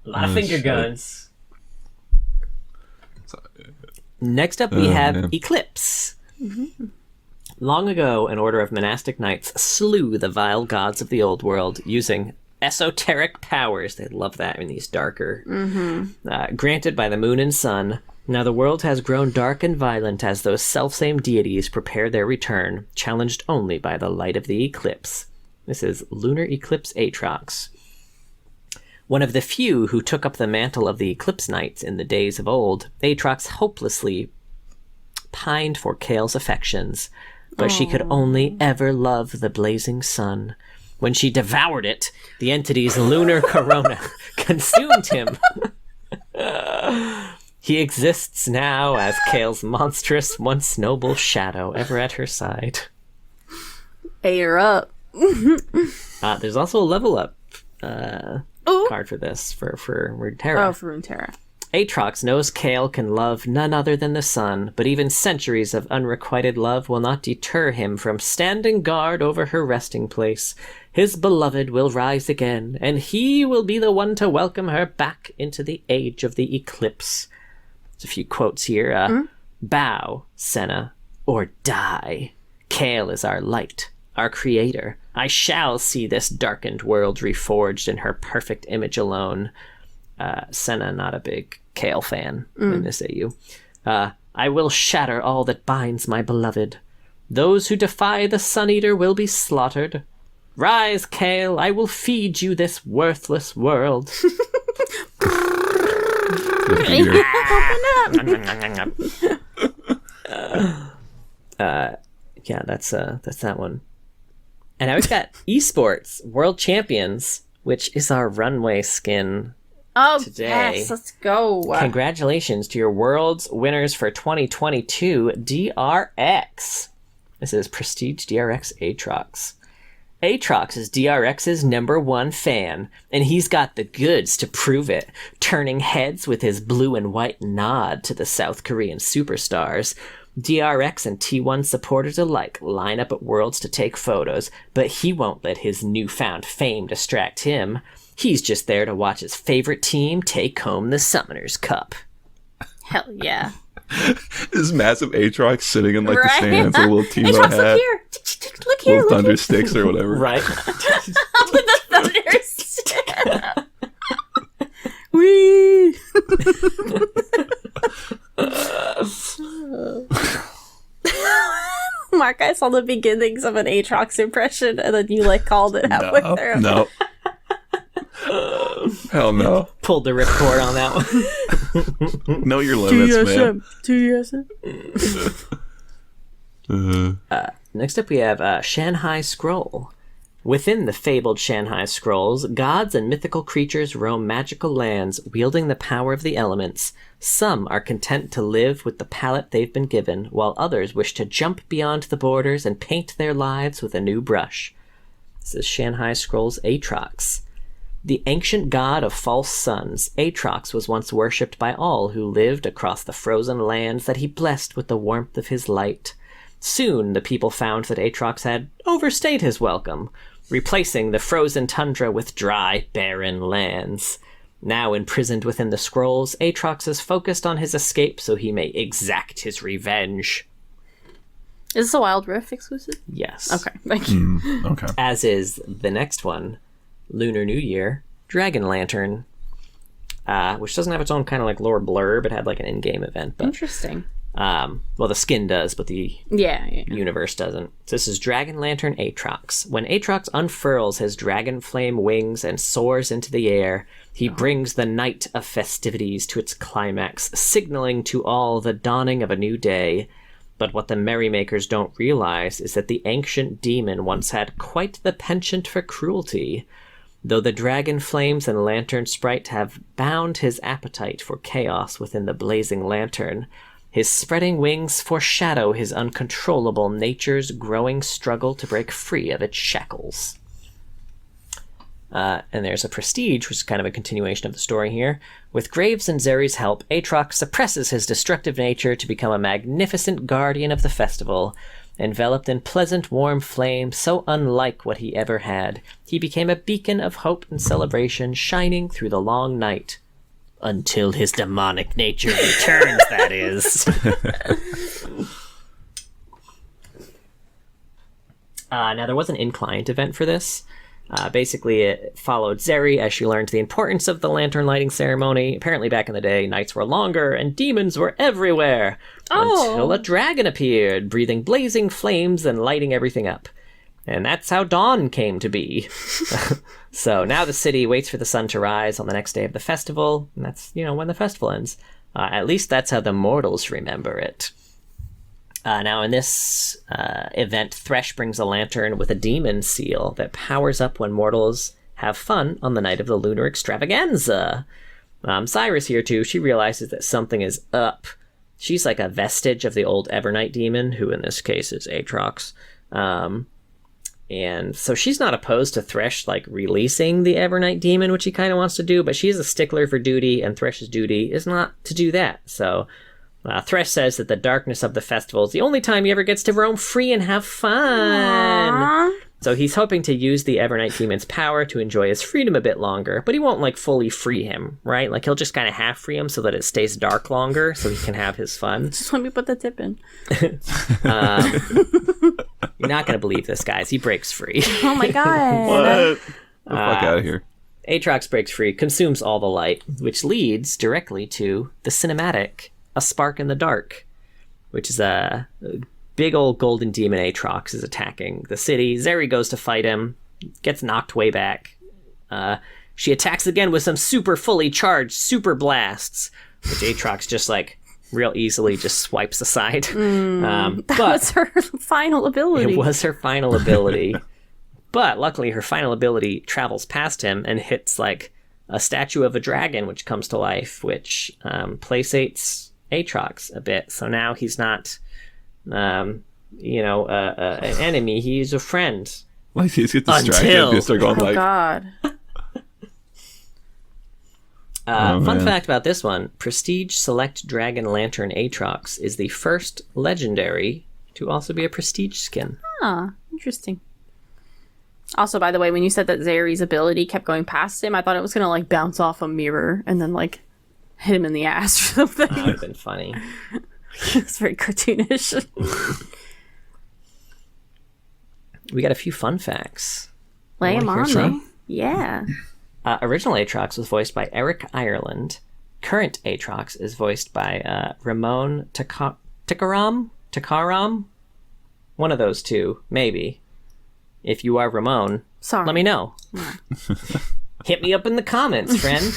lot of finger guns. Next up, we have Eclipse. Mm-hmm. Long ago, an order of monastic knights slew the vile gods of the old world using esoteric powers. They love that in these darker. Granted by the moon and sun. Now the world has grown dark and violent as those selfsame deities prepare their return, challenged only by the light of the eclipse. This is Lunar Eclipse Aatrox. One of the few who took up the mantle of the Eclipse Knights in the days of old, Aatrox hopelessly pined for Kale's affections, but she could only ever love the blazing sun. When she devoured it, the entity's lunar corona consumed him. He exists now as Kale's monstrous, once noble shadow, ever at her side. Hey, you're up. There's also a level up card for this, for Runeterra. Oh, for Runeterra. Aatrox knows Kale can love none other than the sun, but even centuries of unrequited love will not deter him from standing guard over her resting place. His beloved will rise again, and he will be the one to welcome her back into the age of the eclipse. There's a few quotes here. Bow, Senna, or die. Kale is our light, our creator. I shall see this darkened world reforged in her perfect image alone. Senna, not a big Kale fan in this AU. I will shatter all that binds my beloved. Those who defy the Sun Eater will be slaughtered. Rise, Kale, I will feed you this worthless world. Yeah, that's that one. And now we've got esports world champions, which is our runway skin. Oh, today. Yes, let's go. Congratulations to your world's winners for 2022, DRX. This is Prestige DRX Aatrox. Aatrox is DRX's #1 fan, and he's got the goods to prove it, turning heads with his blue and white nod to the South Korean superstars. DRX and T1 supporters alike line up at Worlds to take photos, but he won't let his newfound fame distract him. He's just there to watch his favorite team take home the Summoners Cup. Hell yeah. This massive Aatrox sitting in like the stands, a little Timo Aatrox, hat, look here, little thunder sticks or whatever. Right? With the thunder stick. Whee! Mark, I saw the beginnings of an Aatrox impression, and then you like called it halfway through. No. Hell no. Pulled the ripcord on that one. Know your limits, man. Next up we have Shanghai Scroll. Within the fabled Shanghai Scrolls, gods and mythical creatures roam magical lands, wielding the power of the elements. Some are content to live with the palette they've been given, while others wish to jump beyond the borders and paint their lives with a new brush. This is Shanghai Scrolls Aatrox. The ancient god of false suns, Aatrox was once worshipped by all who lived across the frozen lands that he blessed with the warmth of his light. Soon the people found that Aatrox had overstayed his welcome, replacing the frozen tundra with dry, barren lands. Now imprisoned within the scrolls, Aatrox is focused on his escape so he may exact his revenge. Is this a Wild Rift exclusive? Yes. Okay, thank you. Okay. As is the next one, Lunar New Year, Dragon Lantern, which doesn't have its own kind of like lore blurb. It had like an in-game event. But, Interesting. well, the skin does, but the universe doesn't. So this is Dragon Lantern Aatrox. When Aatrox unfurls his dragon flame wings and soars into the air, he brings the night of festivities to its climax, signaling to all the dawning of a new day. But what the merrymakers don't realize is that the ancient demon once had quite the penchant for cruelty. Though the dragon flames and lantern sprite have bound his appetite for chaos within the blazing lantern, his spreading wings foreshadow his uncontrollable nature's growing struggle to break free of its shackles. And there's a Prestige, which is kind of a continuation of the story here. With Graves and Zeri's help, Aatrox suppresses his destructive nature to become a magnificent guardian of the festival. Enveloped in pleasant, warm flame, so unlike what he ever had, he became a beacon of hope and celebration, shining through the long night. Until his demonic nature returns, that is. Now, there was an in-client event for this. Basically, it followed Zeri as she learned the importance of the lantern lighting ceremony. Apparently, back in the day, nights were longer and demons were everywhere. Until a dragon appeared, breathing blazing flames and lighting everything up. And that's how dawn came to be. So now the city waits for the sun to rise on the next day of the festival. And that's, when the festival ends. At least that's how the mortals remember it. Now in this event, Thresh brings a lantern with a demon seal that powers up when mortals have fun on the night of the lunar extravaganza. Cyrus here too, she realizes that something is up. She's like a vestige of the old Evernight demon, who in this case is Aatrox. And so she's not opposed to Thresh like releasing the Evernight demon, which he kind of wants to do, but she's a stickler for duty, and Thresh's duty is not to do that. So Thresh says that the darkness of the festival is the only time he ever gets to roam free and have fun. Aww. So he's hoping to use the Evernight demon's power to enjoy his freedom a bit longer, but he won't like fully free him, right? Like he'll just kind of half free him so that it stays dark longer so he can have his fun. Just let me put the tip in. You're not going to believe this, guys. He breaks free. Oh my god. What? Get the fuck out of here. Aatrox breaks free, consumes all the light, which leads directly to the cinematic, A Spark in the Dark, which is a big old golden demon. Aatrox is attacking the city. Zeri goes to fight him. gets knocked way back. She attacks again with some super fully charged super blasts, which Aatrox just like real easily just swipes aside. That was her final ability. It was her final ability. But luckily her final ability travels past him and hits like a statue of a dragon, which comes to life, which placates Aatrox a bit. So now he's not, an enemy. He's a friend. Like he's get distracted. Oh God. Fun fact about this one, Prestige Select Dragon Lantern Aatrox is the first legendary to also be a Prestige skin. Ah, interesting. Also, by the way, when you said that Zeri's ability kept going past him, I thought it was going to like bounce off a mirror and then like hit him in the ass or something. That would have been funny. It's very cartoonish. We got a few fun facts. Lay him on me. Yeah. Original Aatrox was voiced by Eric Ireland. Current Aatrox is voiced by Ramon Takaram? One of those two, maybe. If you are Ramon, let me know. Yeah. Hit me up in the comments, friend.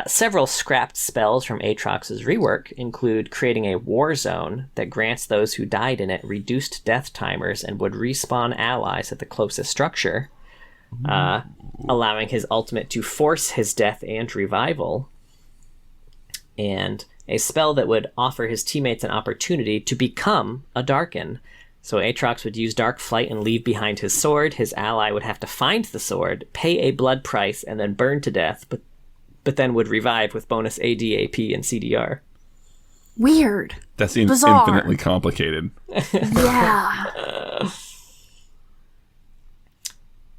Several scrapped spells from Aatrox's rework include creating a war zone that grants those who died in it reduced death timers and would respawn allies at the closest structure. Allowing his ultimate to force his death and revival, and a spell that would offer his teammates an opportunity to become a Darkin. So Aatrox would use Dark Flight and leave behind his sword. His ally would have to find the sword, pay a blood price, and then burn to death, but then would revive with bonus AD, AP, and CDR. Weird. That seems bizarre. Infinitely complicated. Yeah.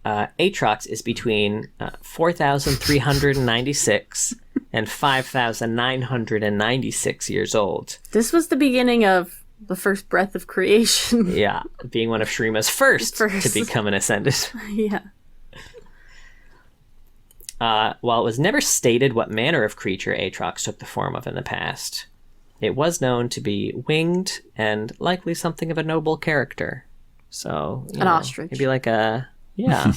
Aatrox is between 4,396 and 5,996 years old. This was the beginning of the first breath of creation. Yeah, being one of Shurima's first to become an Ascended. Yeah. While it was never stated what manner of creature Aatrox took the form of in the past, it was known to be winged and likely something of a noble character. So, an ostrich. Maybe like a... Yeah.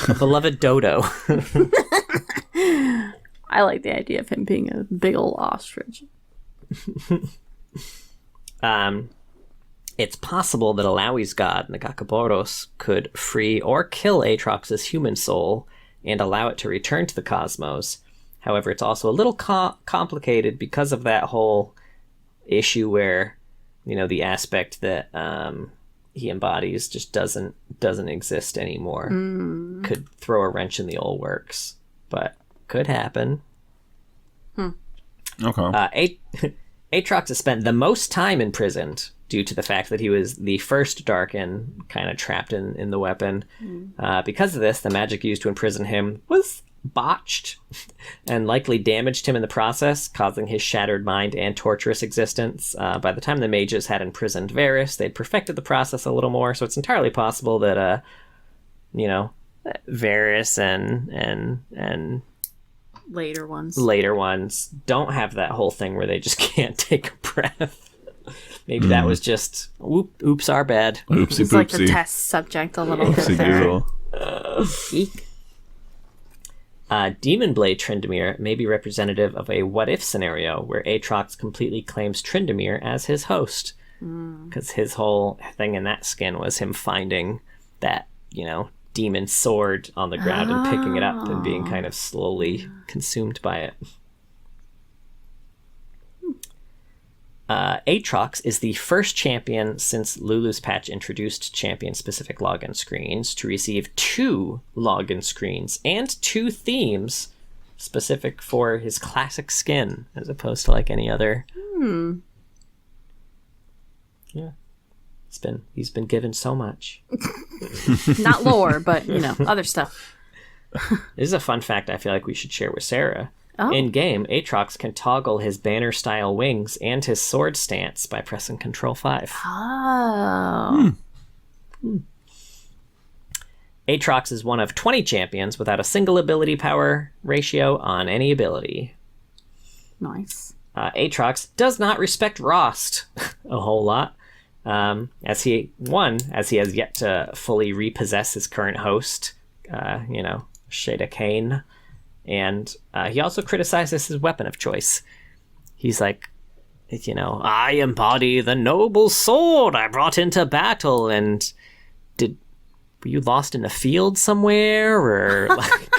A beloved dodo. I like the idea of him being a big old ostrich. It's possible that Alawi's god, Nagakaboros, could free or kill Aatrox's human soul and allow it to return to the cosmos. However, it's also a little complicated because of that whole issue where, the aspect that he embodies just doesn't exist anymore. Could throw a wrench in the old works, but could happen. Okay. Aatrox has spent the most time imprisoned due to the fact that he was the first Darkin, kind of trapped in the weapon. Because of this, the magic used to imprison him was botched and likely damaged him in the process, causing his shattered mind and torturous existence. By the time the mages had imprisoned Varys, they'd perfected the process a little more, so it's entirely possible that, Varys and later ones don't have that whole thing where they just can't take a breath. Maybe that was just oops, our bad. Oopsie it's like the test subject a little bit there. Eek. Demon Blade Tryndamere may be representative of a what-if scenario where Aatrox completely claims Tryndamere as his host. Because his whole thing in that skin was him finding that, demon sword on the ground and picking it up and being kind of slowly consumed by it. Aatrox is the first champion since Lulu's patch introduced champion-specific login screens to receive 2 login screens and 2 themes specific for his classic skin, as opposed to like any other. Yeah, he's been given so much. Not lore, but other stuff. This is a fun fact I feel like we should share with Sarah. In game, Aatrox can toggle his banner-style wings and his sword stance by pressing Control 5. Aatrox is one of 20 champions without a single ability power ratio on any ability. Nice. Aatrox does not respect Rost a whole lot. as he has yet to fully repossess his current host, Shada Kane. And he also criticizes his weapon of choice. He's like, I embody the noble sword I brought into battle, and were you lost in a field somewhere, or like...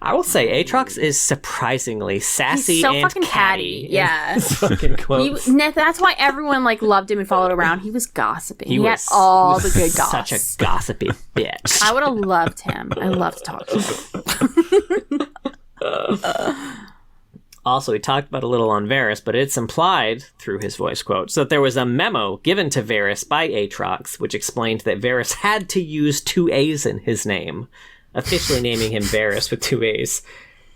I will say, Aatrox is surprisingly sassy. He's so and fucking catty. Yeah. That's why everyone loved him and followed around. He was gossiping. He had all the good goss. Such a gossipy bitch. I would have loved him. I loved talking to him. Also, we talked about a little on Varys, but it's implied through his voice quotes that there was a memo given to Varys by Aatrox, which explained that Varys had to use 2 A's in his name, officially naming him Varys with 2 A's.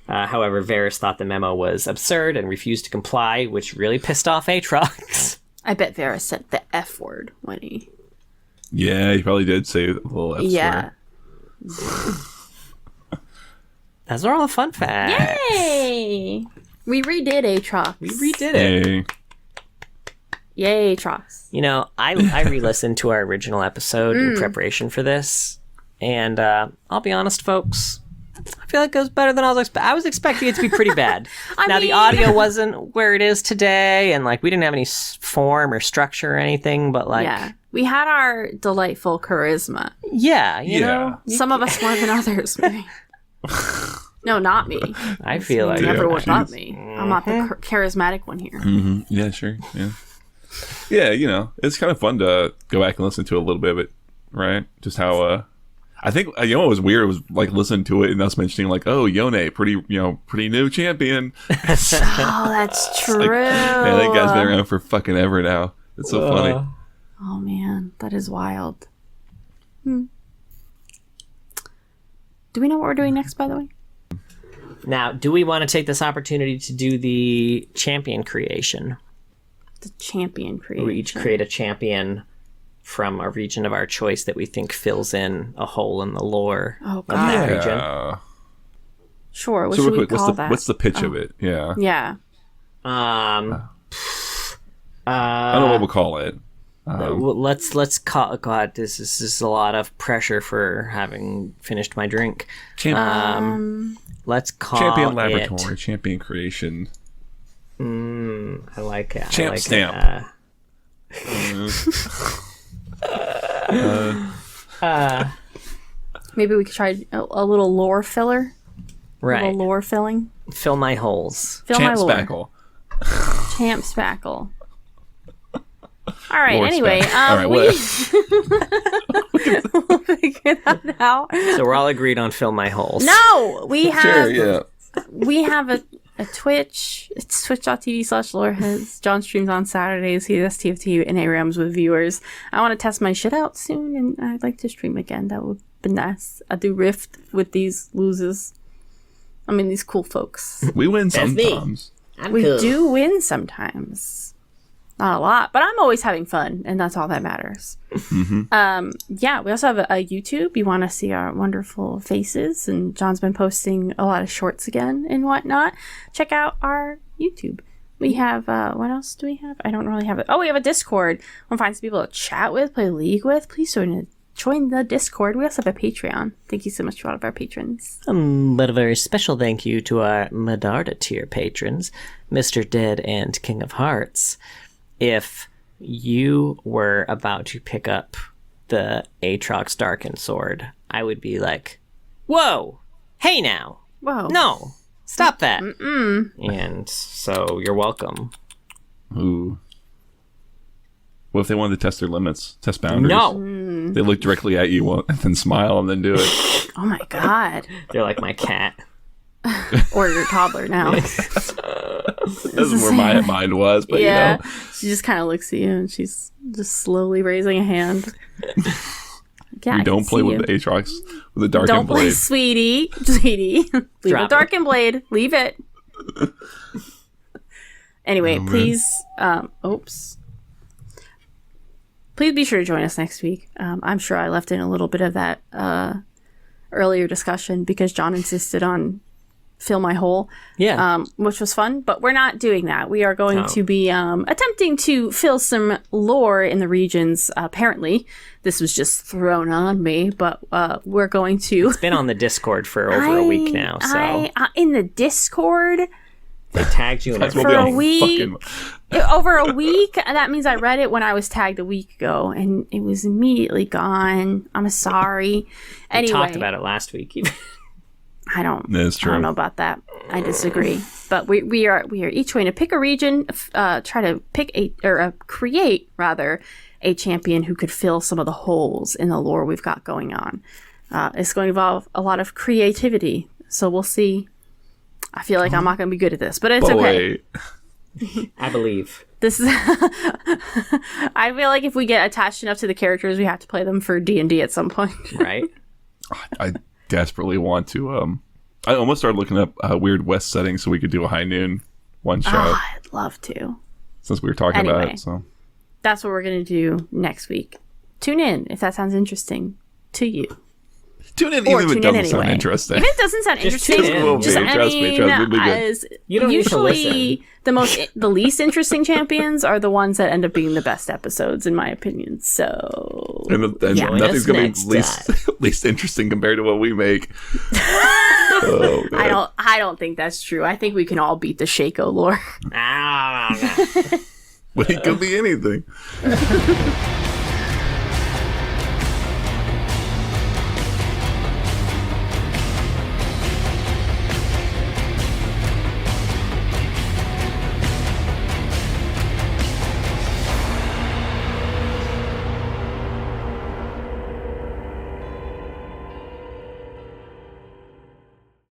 However, Varys thought the memo was absurd and refused to comply, which really pissed off Aatrox. I bet Varys said the F word when he... Yeah, he probably did say a little F word. Those are all fun facts. Yay! We redid Aatrox. We redid it. Yay, Aatrox. I re-listened to our original episode in preparation for this, and I'll be honest, folks, I feel like it was better than I was expecting it to be pretty bad. The audio wasn't where it is today, and we didn't have any form or structure or anything, but we had our delightful charisma. You know, some of us more than others. No, not me. I feel like everyone but me. I'm not the charismatic one here. Mm-hmm. Yeah, sure. Yeah, it's kind of fun to go back and listen to a little bit of it, right? Just how I think what was weird was listening to it and us mentioning Yone, pretty new champion. Oh, that's true. That guy's been around for fucking ever now. It's so funny. Oh man, that is wild. Do we know what we're doing next, by the way? Now, do we want to take this opportunity to do the champion creation? The champion creation. We each create a champion from a region of our choice that we think fills in a hole in the lore of that region. Sure. What should we call that? What's the pitch of it? Yeah. Yeah. I don't know what we'll call it. Let's call. God, this is a lot of pressure for having finished my drink. Let's call Champion Laboratory, Champion Creation. I like it. Champ Stamp. Maybe we could try a little lore filler. Right. A little lore filling. Fill my holes. Champ Spackle. Champ Spackle. All right. Lord anyway, we'll figure that out. So we're all agreed on fill my holes. No, we have. Sure, yeah. We have a Twitch. It's twitch.tv/loreheads. John streams on Saturdays. He does TFT and ARAMs with viewers. I want to test my shit out soon, and I'd like to stream again. That would be nice. I do Rift with these losers. I mean, these cool folks. We win sometimes. We do win sometimes. Not a lot, but I'm always having fun, and that's all that matters. We also have a YouTube. You want to see our wonderful faces, and John's been posting a lot of shorts again and whatnot. Check out our YouTube. We have, what else do we have? I don't really have it. Oh, we have a Discord. We'll find some people to chat with, play League with. Please join the Discord. We also have a Patreon. Thank you so much to all of our patrons. But a very special thank you to our Medarda tier patrons, Mr. Dead and King of Hearts. If you were about to pick up the Aatrox Darkin sword, I would be like, whoa, hey now. Whoa. No, stop that. And so you're welcome. Ooh. What if they wanted to test their limits, test boundaries? No. They look directly at you and then smile and then do it. Oh my God. They're like my cat. Or your toddler now. This is where my mind was, but she just kind of looks at you and she's just slowly raising a hand. Yeah, you don't play with the Aatrox with the Darkin blade. Don't play, sweetie. Leave the Darkin blade. Leave it. Anyway, please. Oops. Please be sure to join us next week. I'm sure I left in a little bit of that earlier discussion because John insisted on fill my hole. Yeah. Which was fun, but we're not doing that. We are going to be attempting to fill some lore in the regions. Apparently, this was just thrown on me, but we're going to. It's been on the Discord for over a week now. So in the Discord. They tagged you in it for a week. Over a week? That means I read it when I was tagged a week ago, and it was immediately gone. I'm sorry. Anyway, we talked about it last week. I don't true. I don't know about that. I disagree. But we are each going to pick a region, try to pick create a champion who could fill some of the holes in the lore we've got going on. It's going to involve a lot of creativity, so we'll see. I feel like I'm not going to be good at this, but it's okay. I believe. This is. I feel like if we get attached enough to the characters, we have to play them for D&D at some point. Right. I desperately want to. I almost started looking up Weird West settings so we could do a high noon one shot. Oh, I'd love to. Since we were talking about it, so that's what we're going to do next week. Tune in if that sounds interesting to you. Tune in even if it doesn't sound interesting. If it doesn't sound interesting, you don't usually the least interesting champions are the ones that end up being the best episodes, in my opinion. So nothing's going to be least interesting compared to what we make. I don't think that's true. I think we can all beat the Shaco lore. But it could be anything.